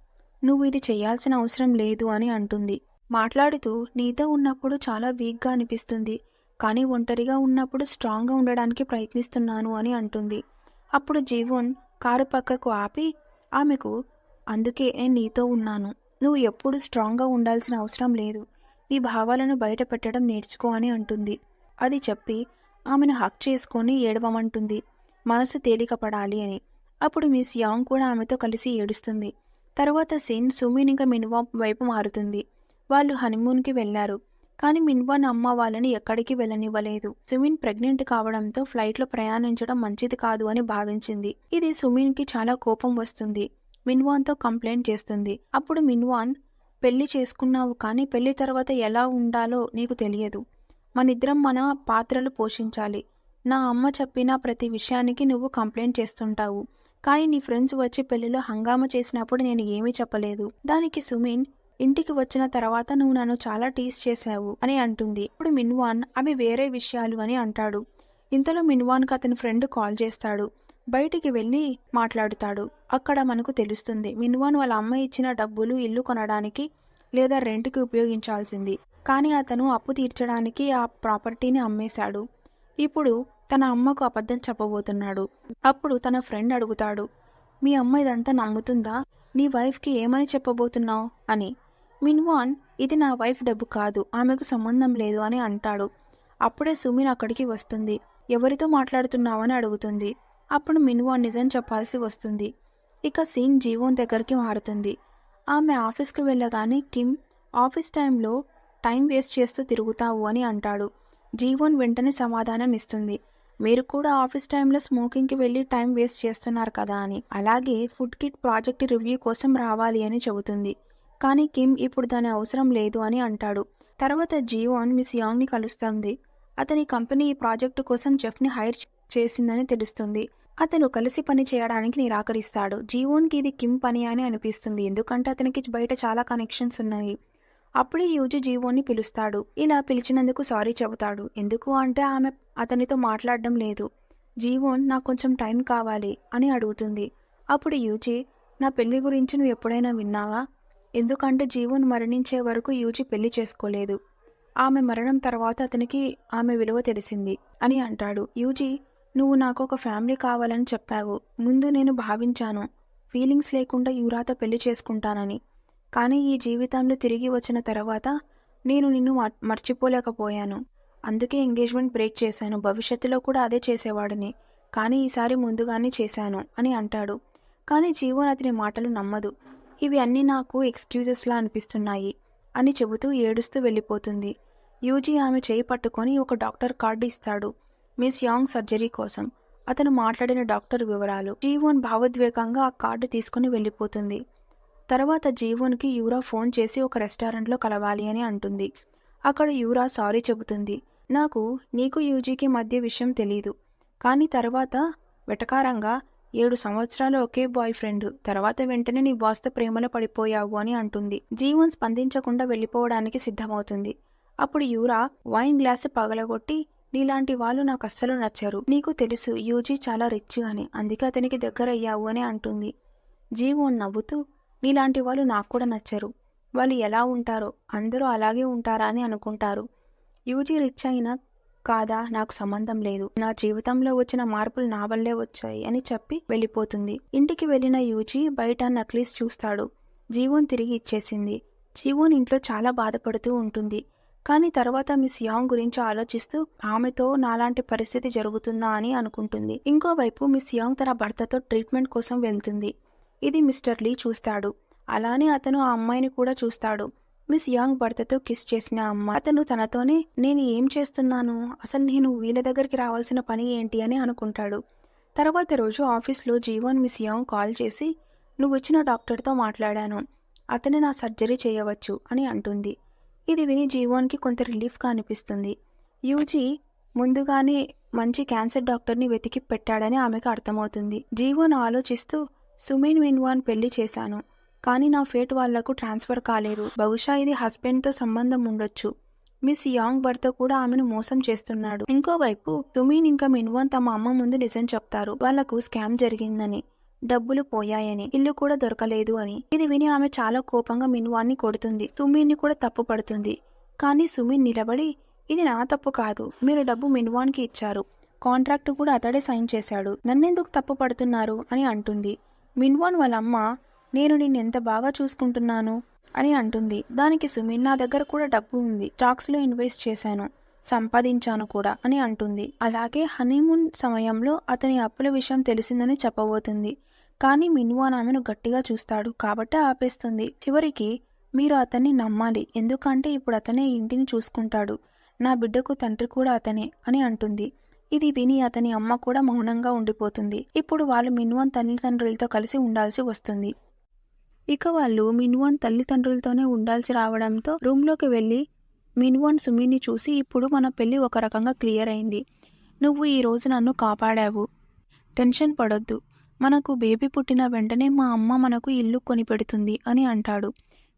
నువ్వు ఇది చేయాల్సిన అవసరం లేదు అని అంటుంది. మాట్లాడుతూ నీతో ఉన్నప్పుడు చాలా వీక్గా అనిపిస్తుంది, కానీ ఒంటరిగా ఉన్నప్పుడు స్ట్రాంగ్గా ఉండడానికి ప్రయత్నిస్తున్నాను అని అంటుంది. అప్పుడు జీవన్ కారు పక్కకు ఆపి ఆమెకు అందుకే నేను నీతో ఉన్నాను, నువ్వు ఎప్పుడు స్ట్రాంగ్గా ఉండాల్సిన అవసరం లేదు, నీ భావాలను బయట పెట్టడం నేర్చుకో అని అంటుంది. అది చెప్పి ఆమెను హక్ చేసుకొని ఏడవమంటుంది, మనసు తేలికపడాలి అని. అప్పుడు మిస్ యాంగ్ కూడా ఆమెతో కలిసి ఏడుస్తుంది. తర్వాత సీన్ సుమీన్ ఇంకా మిన్వాన్ వైపు మారుతుంది. వాళ్ళు హనీమూన్కి వెళ్లారు, కానీ మిన్వాన్ అమ్మ వాళ్ళని ఎక్కడికి వెళ్ళనివ్వలేదు. సుమీన్ ప్రెగ్నెంట్ కావడంతో ఫ్లైట్లో ప్రయాణించడం మంచిది కాదు అని భావించింది. ఇది సుమీన్కి చాలా కోపం వస్తుంది. మిన్వాన్తో కంప్లైంట్ చేస్తుంది. అప్పుడు మిన్వాన్ పెళ్లి చేసుకున్నావు, కానీ పెళ్లి తర్వాత ఎలా ఉండాలో నీకు తెలియదు, మనిద్దరం మన పాత్రలు పోషించాలి. నా అమ్మ చెప్పిన ప్రతి విషయానికి నువ్వు కంప్లైంట్ చేస్తుంటావు, కానీ నీ ఫ్రెండ్స్ వచ్చి పెళ్లిలో హంగామా చేసినప్పుడు నేను ఏమీ చెప్పలేదు. దానికి సుమీన్ ఇంటికి వచ్చిన తర్వాత నువ్వు నన్ను చాలా టీస్ చేశావు అని అంటుంది. ఇప్పుడు మిన్వాన్ అవి వేరే విషయాలు అని అంటాడు. ఇంతలో మిన్వాన్కి అతని ఫ్రెండ్ కాల్ చేస్తాడు. బయటికి వెళ్ళి మాట్లాడుతాడు. అక్కడ మనకు తెలుస్తుంది మిన్వాన్ వాళ్ళ అమ్మ ఇచ్చిన డబ్బులు ఇల్లు కొనడానికి లేదా రెంట్కి ఉపయోగించాల్సింది. కానీ అతను అప్పు తీర్చడానికి ఆ ప్రాపర్టీని అమ్మేశాడు. ఇప్పుడు తన అమ్మకు అబద్ధం చెప్పబోతున్నాడు. అప్పుడు తన ఫ్రెండ్ అడుగుతాడు, మీ అమ్మ ఇదంతా నమ్ముతుందా? నీ వైఫ్కి ఏమని చెప్పబోతున్నావు అని. మిన్వాన్, ఇది నా వైఫ్ డబ్బు కాదు, ఆమెకు సంబంధం లేదు అని అంటాడు. అప్పుడే సుమిన్ అక్కడికి వస్తుంది. ఎవరితో మాట్లాడుతున్నావని అడుగుతుంది. అప్పుడు మిన్వాన్ నిజం చెప్పాల్సి వస్తుంది. ఇక సీన్ జీవోన్ దగ్గరికి మారుతుంది. ఆమె ఆఫీస్కి వెళ్ళగానే కిమ్, ఆఫీస్ టైంలో టైం వేస్ట్ చేస్తూ తిరుగుతావు అని అంటాడు. జీవోన్ వెంటనే సమాధానం ఇస్తుంది, మీరు కూడా ఆఫీస్ టైంలో స్మోకింగ్కి వెళ్ళి టైం వేస్ట్ చేస్తున్నారు కదా అని. అలాగే ఫుడ్ కిట్ ప్రాజెక్ట్ రివ్యూ కోసం రావాలి అని చెబుతుంది. కానీ కిమ్ ఇప్పుడు దాని అవసరం లేదు అని అంటాడు. తర్వాత జీవోన్ మిస్ యాంగ్ని కలుస్తుంది. అతని కంపెనీ ఈ ప్రాజెక్టు కోసం జెఫ్ని హైర్ చేసిందని తెలుస్తుంది. అతను కలిసి పని చేయడానికి నిరాకరిస్తాడు. జీవోన్కి ఇది కిమ్ పని అని అనిపిస్తుంది, ఎందుకంటే అతనికి బయట చాలా కనెక్షన్స్ ఉన్నాయి. అప్పుడే యూజీ జీవోన్ని పిలుస్తాడు. ఇలా పిలిచినందుకు సారీ చెబుతాడు. ఎందుకు అంటే ఆమె అతనితో మాట్లాడడం లేదు. జీవోన్, నాకు కొంచెం టైం కావాలి అని అడుగుతుంది. అప్పుడు యూజీ, నా పెళ్లి గురించి నువ్వు ఎప్పుడైనా విన్నావా? ఎందుకంటే జీవోన్ మరణించే వరకు యూజీ పెళ్లి చేసుకోలేదు. ఆమె మరణం తర్వాత అతనికి ఆమె విలువ తెలిసింది అని అంటాడు. యూజీ, నువ్వు నాకు ఒక ఫ్యామిలీ కావాలని చెప్పావు. ముందు నేను భావించాను ఫీలింగ్స్ లేకుండా యూరాతో పెళ్లి చేసుకుంటానని. కానీ ఈ జీవితంలో తిరిగి వచ్చిన తర్వాత నేను నిన్ను మర్చిపోలేకపోయాను. అందుకే ఎంగేజ్మెంట్ బ్రేక్ చేశాను. భవిష్యత్తులో కూడా అదే చేసేవాడిని, కానీ ఈసారి ముందుగానే చేశాను అని అంటాడు. కానీ జీవన్ అతని మాటలు నమ్మదు. ఇవి అన్నీ నాకు ఎక్స్క్యూజెస్లా అనిపిస్తున్నాయి అని చెబుతూ ఏడుస్తూ వెళ్ళిపోతుంది. యూజీ ఆమె చేయి పట్టుకొని ఒక డాక్టర్ కార్డు ఇస్తాడు, మిస్ యాంగ్ సర్జరీ కోసం. అతను మాట్లాడిన డాక్టర్ వివరాలు. జీవన్ భావోద్వేగంగా ఆ కార్డు తీసుకుని వెళ్ళిపోతుంది. తర్వాత జీవన్కి యూరా ఫోన్ చేసి ఒక రెస్టారెంట్లో కలవాలి అని అంటుంది. అక్కడ యూరా సారీ చెబుతుంది. నీకు యూజీకి మధ్య విషయం తెలీదు, కానీ తర్వాత వెటకారంగా 7 సంవత్సరాలు ఒకే బాయ్ ఫ్రెండ్, తర్వాత వెంటనే నీ బాస్తో ప్రేమలో పడిపోయావు అని అంటుంది. జీవన్ స్పందించకుండా వెళ్ళిపోవడానికి సిద్ధమవుతుంది. అప్పుడు యూరా వైన్ గ్లాసు పగలగొట్టి, నీలాంటి వాళ్ళు నాకు అస్సలు నచ్చరు. నీకు తెలుసు యూజీ చాలా రిచ్ అని, అందుకే అతనికి దగ్గర అయ్యావు అని అంటుంది. జీవన్ నవ్వుతూ, నీలాంటి వాళ్ళు నాకు కూడా నచ్చరు. వాళ్ళు ఎలా ఉంటారో అందరూ అలాగే ఉంటారా అని అనుకుంటారు. యూజీ రిచ్ అయినా కాదా నాకు సంబంధం లేదు. నా జీవితంలో వచ్చిన మార్పులు నా వల్లే వచ్చాయి అని చెప్పి వెళ్ళిపోతుంది. ఇంటికి వెళ్ళిన యూజీ బయట నక్లీస్ చూస్తాడు. జీవన్ తిరిగి ఇచ్చేసింది. జీవన్ ఇంట్లో చాలా బాధపడుతూ ఉంటుంది. కానీ తర్వాత మిస్ యాంగ్ గురించి ఆలోచిస్తూ ఆమెతో నాలాంటి పరిస్థితి జరుగుతుందా అని అనుకుంటుంది. ఇంకోవైపు మిస్ యాంగ్ తన భర్తతో ట్రీట్మెంట్ కోసం వెళ్తుంది. ఇది మిస్టర్ లీ చూస్తాడు. అలానే అతను ఆ అమ్మాయిని కూడా చూస్తాడు. మిస్ యాంగ్ భర్తతో కిస్ చేసిన అమ్మాయి. అతను తనతోనే, నేను ఏం చేస్తున్నాను, అసలు నేను వీళ్ళ దగ్గరికి రావాల్సిన పని ఏంటి అని అనుకుంటాడు. తర్వాత రోజు ఆఫీస్లో జీవన్ మిస్ యాంగ్ కాల్ చేసి, నువ్వు వచ్చిన డాక్టర్తో మాట్లాడాను, అతనే నా సర్జరీ చేయవచ్చు అని అంటుంది. ఇది విని జీవన్కి కొంత రిలీఫ్గా అనిపిస్తుంది. యూజీ ముందుగానే మంచి క్యాన్సర్ డాక్టర్ని వెతికి పెట్టాడని ఆమెకు అర్థమవుతుంది. జీవన్ ఆలోచిస్తూ, సుమిన్ మిన్వాన్ పెళ్లి చేశాను, కానీ నా ఫేట్ వాళ్లకు ట్రాన్స్ఫర్ కాలేదు. బహుశా ఇది హస్బెండ్తో సంబంధం ఉండొచ్చు. మిస్ యాంగ్ భర్త కూడా ఆమెను మోసం చేస్తున్నాడు. ఇంకోవైపు సుమిన్ ఇంకా మిన్వాన్ తమ అమ్మ ముందు నిజం చెప్తారు. వాళ్లకు స్కామ్ జరిగిందని, డబ్బులు పోయాయని, ఇల్లు కూడా దొరకలేదు అని. ఇది విని ఆమె చాలా కోపంగా మిన్వాన్ని కొడుతుంది. సుమిన్ని కూడా తప్పు పడుతుంది. కానీ సుమిన్ నిలబడి, ఇది నా తప్పు కాదు, మీరు డబ్బు మిన్వాన్కి ఇచ్చారు, కాంట్రాక్ట్ కూడా అతడే సైన్ చేశాడు, నన్నెందుకు తప్పు పడుతున్నారు అని అంటుంది. మిన్వాన్ వాళ్ళమ్మ, నేను నిన్నెంత బాగా చూసుకుంటున్నాను అని అంటుంది. దానికి సుమిన్, నా దగ్గర కూడా డబ్బు ఉంది, స్టాక్స్లో ఇన్వెస్ట్ చేశాను, సంపాదించాను కూడా అని అంటుంది. అలాగే హనీమూన్ సమయంలో అతని అప్పుల విషయం తెలిసిందని చెప్పబోతుంది. కానీ మిన్వాన్ ఆమెను గట్టిగా చూస్తాడు కాబట్టి ఆపేస్తుంది. చివరికి, మీరు అతన్ని నమ్మాలి, ఎందుకంటే ఇప్పుడు అతనే ఇంటిని చూసుకుంటాడు, నా బిడ్డకు తండ్రి కూడా అతనే అని అంటుంది. ఇది విని అతని అమ్మ కూడా మౌనంగా ఉండిపోతుంది. ఇప్పుడు వాళ్ళు మిన్వాన్ తల్లిదండ్రులతో కలిసి ఉండాల్సి వస్తుంది. ఇక వాళ్ళు మిన్వాన్ తల్లిదండ్రులతోనే ఉండాల్సి రావడంతో రూమ్లోకి వెళ్ళి మిన్వాన్ సుమిని చూసి, ఇప్పుడు మన పెళ్లి ఒక రకంగా క్లియర్ అయింది, నువ్వు ఈ రోజు నన్ను కాపాడావు, టెన్షన్ పడొద్దు, మనకు బేబీ పుట్టిన వెంటనే మా అమ్మ మనకు ఇల్లు కొనిపెడుతుంది అని అంటాడు.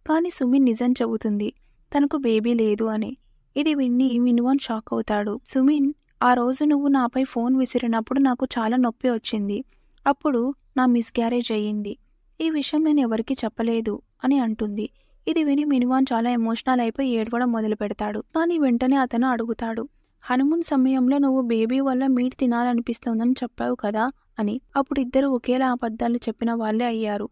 కానీ సుమిన్ నిజం చెబుతుంది, తనకు బేబీ లేదు అని. ఇది విని మిన్వాన్ షాక్ అవుతాడు. సుమిన్, ఆ రోజు నువ్వు నాపై ఫోన్ విసిరినప్పుడు నాకు చాలా నొప్పి వచ్చింది, అప్పుడు నా మిస్‌క్యారేజ్ అయ్యింది. ఈ విషయం నేను ఎవరికీ చెప్పలేదు అని అంటుంది. ఇది విని మినివాన్ చాలా ఎమోషనల్ అయిపోయి ఏడవడం మొదలుపెడతాడు. కానీ వెంటనే అతను అడుగుతాడు, హనీమూన్ సమయంలో నువ్వు బేబీ వల్ల మీట్ తినాలనిపిస్తోందని చెప్పావు కదా అని. అప్పుడు ఇద్దరు ఒకేలా అబద్ధాలు చెప్పిన వాళ్ళే అయ్యారు.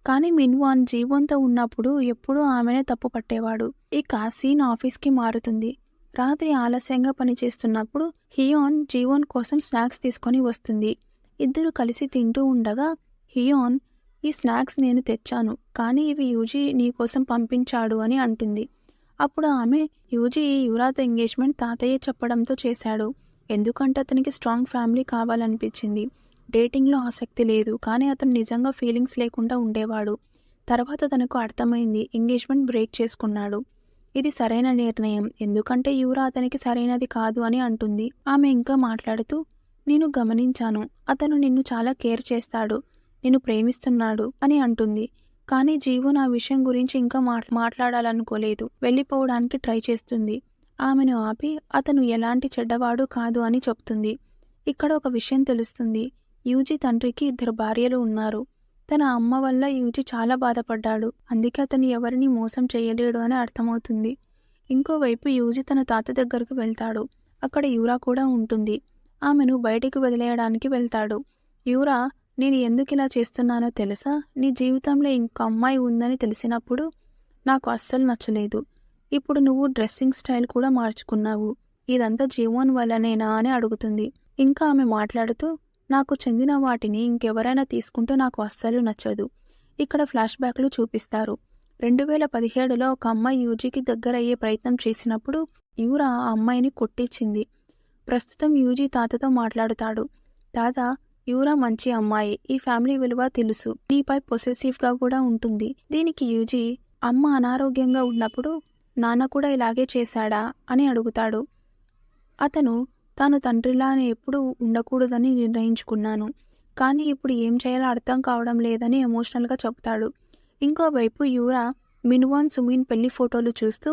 కానీ మిన్వాన్ జీవంతో ఉన్నప్పుడు ఎప్పుడూ ఆమెనే తప్పు పట్టేవాడు. ఇక సీన్ ఆఫీస్‌కి మారుతుంది. రాత్రి ఆలస్యంగా పనిచేస్తున్నప్పుడు హియోన్ జీవన్ కోసం స్నాక్స్ తీసుకొని వస్తుంది. ఇద్దరు కలిసి తింటూ ఉండగా హియోన్, ఈ స్నాక్స్ నేను తెచ్చాను, కానీ ఇవి యూజీ నీకోసం పంపించాడు అని అంటుంది. అప్పుడు ఆమె, యూజీ యువరాతో ఎంగేజ్మెంట్ తాతయ్య చెప్పడంతో చేశాడు. ఎందుకంటే అతనికి స్ట్రాంగ్ ఫ్యామిలీ కావాలనిపించింది. డేటింగ్లో ఆసక్తి లేదు, కానీ అతను నిజంగా ఫీలింగ్స్ లేకుండా ఉండేవాడు. తర్వాత తనకు అర్థమైంది, ఎంగేజ్మెంట్ బ్రేక్ చేసుకున్నాడు. ఇది సరైన నిర్ణయం, ఎందుకంటే యువరా అతనికి సరైనది కాదు అని అంటుంది. ఆమె ఇంకా మాట్లాడుతూ, నేను గమనించాను, అతను నిన్ను చాలా కేర్ చేస్తాడు, నిన్ను ప్రేమిస్తున్నాడు అని అంటుంది. కానీ జీవన్ ఆ విషయం గురించి ఇంకా మాట్లాడాలనుకోలేదు. వెళ్ళిపోవడానికి ట్రై చేస్తుంది. ఆమెను ఆపి అతను ఎలాంటి చెడ్డవాడు కాదు అని చెప్తుంది. ఇక్కడ ఒక విషయం తెలుస్తుంది. యూజీ తండ్రికి 2 భార్యలు ఉన్నారు. తన అమ్మ వల్ల యూజీ చాలా బాధపడ్డాడు. అందుకే అతను ఎవరిని మోసం చేయలేడు అని అర్థమవుతుంది. ఇంకోవైపు యూజీ తన తాత దగ్గరకు వెళ్తాడు. అక్కడ యూరా కూడా ఉంటుంది. ఆమెను బయటికి వదిలేయడానికి వెళ్తాడు. యూరా, నేను ఎందుకు ఇలా చేస్తున్నానో తెలుసా? నీ జీవితంలో ఇంకో అమ్మాయి ఉందని తెలిసినప్పుడు నాకు అస్సలు నచ్చలేదు. ఇప్పుడు నువ్వు డ్రెస్సింగ్ స్టైల్ కూడా మార్చుకున్నావు. ఇదంతా జీవన్ వల్లనేనా అని అడుగుతుంది. ఇంకా ఆమె మాట్లాడుతూ, నాకు చెందిన వాటిని ఇంకెవరైనా తీసుకుంటే నాకు అస్సలు నచ్చదు. ఇక్కడ ఫ్లాష్ బ్యాక్లు చూపిస్తారు. 2017లో ఒక అమ్మాయి యూజీకి దగ్గరయ్యే ప్రయత్నం చేసినప్పుడు యూరా ఆ అమ్మాయిని కొట్టించింది. ప్రస్తుతం యూజీ తాతతో మాట్లాడుతాడు. తాత, యూరా మంచి అమ్మాయి, ఈ ఫ్యామిలీ విలువ తెలుసు, నీపై పొసెసివ్గా కూడా ఉంటుంది. దీనికి యూజీ, అమ్మ అనారోగ్యంగా ఉన్నప్పుడు నాన్న కూడా ఇలాగే చేశాడా అని అడుగుతాడు. అతను, తాను తండ్రిలానే ఎప్పుడూ ఉండకూడదని నిర్ణయించుకున్నాను, కానీ ఇప్పుడు ఏం చేయాలో అర్థం కావడం లేదని ఎమోషనల్గా చెప్తాడు. ఇంకోవైపు యూరా మిన్వాన్ సుమిన్ పెళ్లి ఫోటోలు చూస్తూ,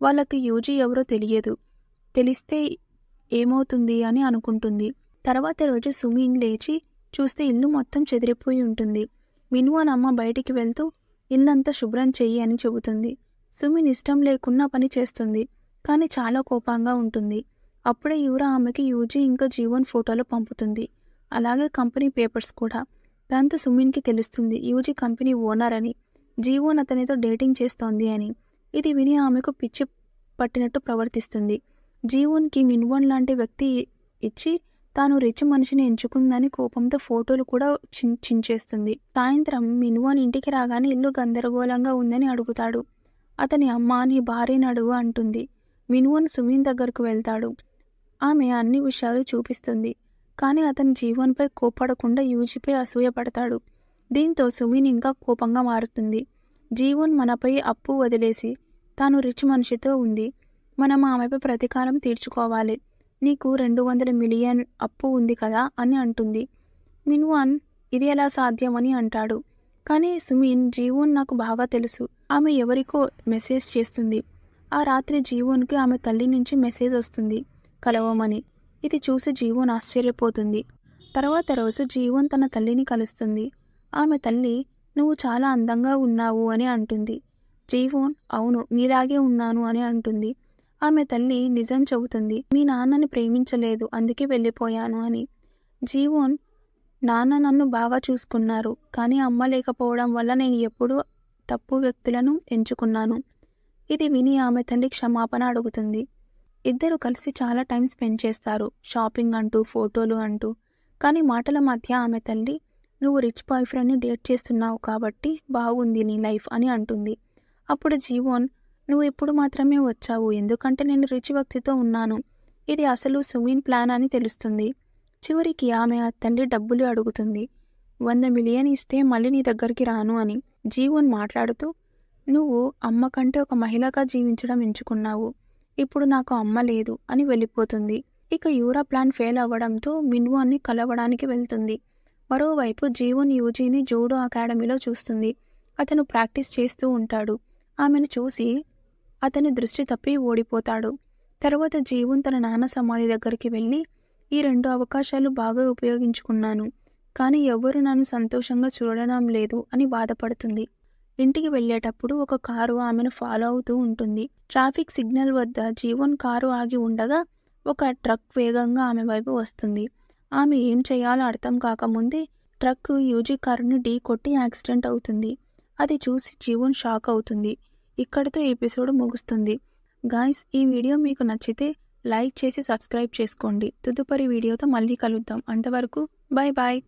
వాళ్ళకి యూజీ ఎవరో తెలియదు, తెలిస్తే ఏమవుతుంది అని అనుకుంటుంది. తర్వాత రోజు సుమిన్ లేచి చూస్తే ఇల్లు మొత్తం చెదిరిపోయి ఉంటుంది. మిన్వాన్ అమ్మ బయటికి వెళ్తూ ఇల్లంతా శుభ్రం చెయ్యి అని చెబుతుంది. సుమిన్ ఇష్టం లేకున్నా పని చేస్తుంది, కానీ చాలా కోపంగా ఉంటుంది. అప్పుడే యూరా ఆమెకి యూజీ ఇంకా జీవన్ ఫోటోలు పంపుతుంది, అలాగే కంపెనీ పేపర్స్ కూడా. దాంతో సుమిన్కి తెలుస్తుంది యూజీ కంపెనీ ఓనర్ అని, జీవన్ అతనితో డేటింగ్ చేస్తోంది అని. ఇది విని ఆమెకు పిచ్చి పట్టినట్టు ప్రవర్తిస్తుంది. జీవన్కి మిన్వాన్ లాంటి వ్యక్తి ఇచ్చి తాను రిచ్ మనిషిని ఎంచుకుందని కోపంతో ఫోటోలు కూడా చించేస్తుంది. సాయంత్రం మిన్వాన్ ఇంటికి రాగానే ఇల్లు గందరగోళంగా ఉందని అడుగుతాడు. అతని అమ్మ, నీ భార్యని అడుగు అంటుంది. మిన్వాన్ సుమిన్ దగ్గరకు వెళ్తాడు. ఆమె అన్ని విషయాలు చూపిస్తుంది, కానీ అతను జీవన్పై కోపడకుండా యూజీపై అసూయపడతాడు. దీంతో సుమిన్ ఇంకా కోపంగా మారుతుంది. జీవన్ మనపై అప్పు వదిలేసి తాను రిచ్ మనిషితో ఉంది, మనం ఆమెపై ప్రతీకారం తీర్చుకోవాలి, నీకు 200 మిలియన్ అప్పు ఉంది కదా అని అంటుంది. మిన్వాన్, ఇది ఎలా సాధ్యం అని అంటాడు. కానీ సుమిన్, జీవన్ నాకు బాగా తెలుసు, ఆమె ఎవరికో మెసేజ్ చేస్తుంది. ఆ రాత్రి జీవన్కి ఆమె తల్లి నుంచి మెసేజ్ వస్తుంది, కలవమని. ఇది చూసి జీవన్ ఆశ్చర్యపోతుంది. తర్వాత రోజు జీవన్ తన తల్లిని కలుస్తుంది. ఆమె తల్లి, నువ్వు చాలా అందంగా ఉన్నావు అని అంటుంది. జీవన్, అవును, మీలాగే ఉన్నాను అని అంటుంది. ఆమె తల్లి నిజం చెబుతుంది, మీ నాన్నని ప్రేమించలేదు, అందుకే వెళ్ళిపోయాను అని. జీవన్, నాన్న నన్ను బాగా చూసుకున్నారు, కానీ అమ్మ లేకపోవడం వల్ల నేను ఎప్పుడూ తప్పు వ్యక్తులను ఎంచుకున్నాను. ఇది విని ఆమె తల్లి క్షమాపణ అడుగుతుంది. ఇద్దరు కలిసి చాలా టైం స్పెండ్ చేస్తారు, షాపింగ్ అంటూ, ఫోటోలు అంటూ. కానీ మాటల మధ్య ఆమె తల్లి, నువ్వు రిచ్ బాయ్ ఫ్రెండ్ని డేట్ చేస్తున్నావు కాబట్టి బాగుంది నీ లైఫ్ అని అంటుంది. అప్పుడు జీవన్, నువ్వు ఇప్పుడు మాత్రమే వచ్చావు, ఎందుకంటే నేను రిచ్ వ్యక్తితో ఉన్నాను, ఇది అసలు సుమిన్ ప్లాన్ అని తెలుస్తుంది. చివరికి ఆమె తల్లి డబ్బులు అడుగుతుంది. 100 మిలియన్ ఇస్తే మళ్ళీ నీ దగ్గరికి రాను అని. జీవన్ మాట్లాడుతూ, నువ్వు అమ్మ కంటే ఒక మహిళగా జీవించడం ఎంచుకున్నావు, ఇప్పుడు నాకు అమ్మ లేదు అని వెళ్ళిపోతుంది. ఇక యూరా ప్లాన్ ఫెయిల్ అవ్వడంతో మిన్వాన్ని కలవడానికి వెళ్తుంది. మరోవైపు జీవన్ యూజీని జూడో అకాడమీలో చూస్తుంది. అతను ప్రాక్టీస్ చేస్తూ ఉంటాడు. ఆమెను చూసి అతని దృష్టి తప్పి ఓడిపోతాడు. తర్వాత జీవన్ తన నాన్న సమాధి దగ్గరికి వెళ్ళి, ఈ 2 అవకాశాలు బాగా ఉపయోగించుకున్నాను, కానీ ఎవ్వరూ నన్ను సంతోషంగా చూడడం లేదు అని బాధపడుతుంది. ఇంటికి వెళ్ళేటప్పుడు ఒక కారు ఆమెను ఫాలో అవుతూ ఉంటుంది. ట్రాఫిక్ సిగ్నల్ వద్ద జీవన్ కారు ఆగి ఉండగా ఒక ట్రక్ వేగంగా ఆమె వైపు వస్తుంది. ఆమె ఏం చేయాలో అర్థం కాకముందే ట్రక్ యూజీ కారుని ఢీ కొట్టి యాక్సిడెంట్ అవుతుంది. అది చూసి జీవన్ షాక్ అవుతుంది. ఇక్కడితో ఎపిసోడ్ ముగుస్తుంది. గాయ్స్, ఈ వీడియో మీకు నచ్చితే లైక్ చేసి సబ్స్క్రైబ్ చేసుకోండి. తదుపరి వీడియోతో మళ్ళీ కలుద్దాం. అంతవరకు బాయ్ బాయ్.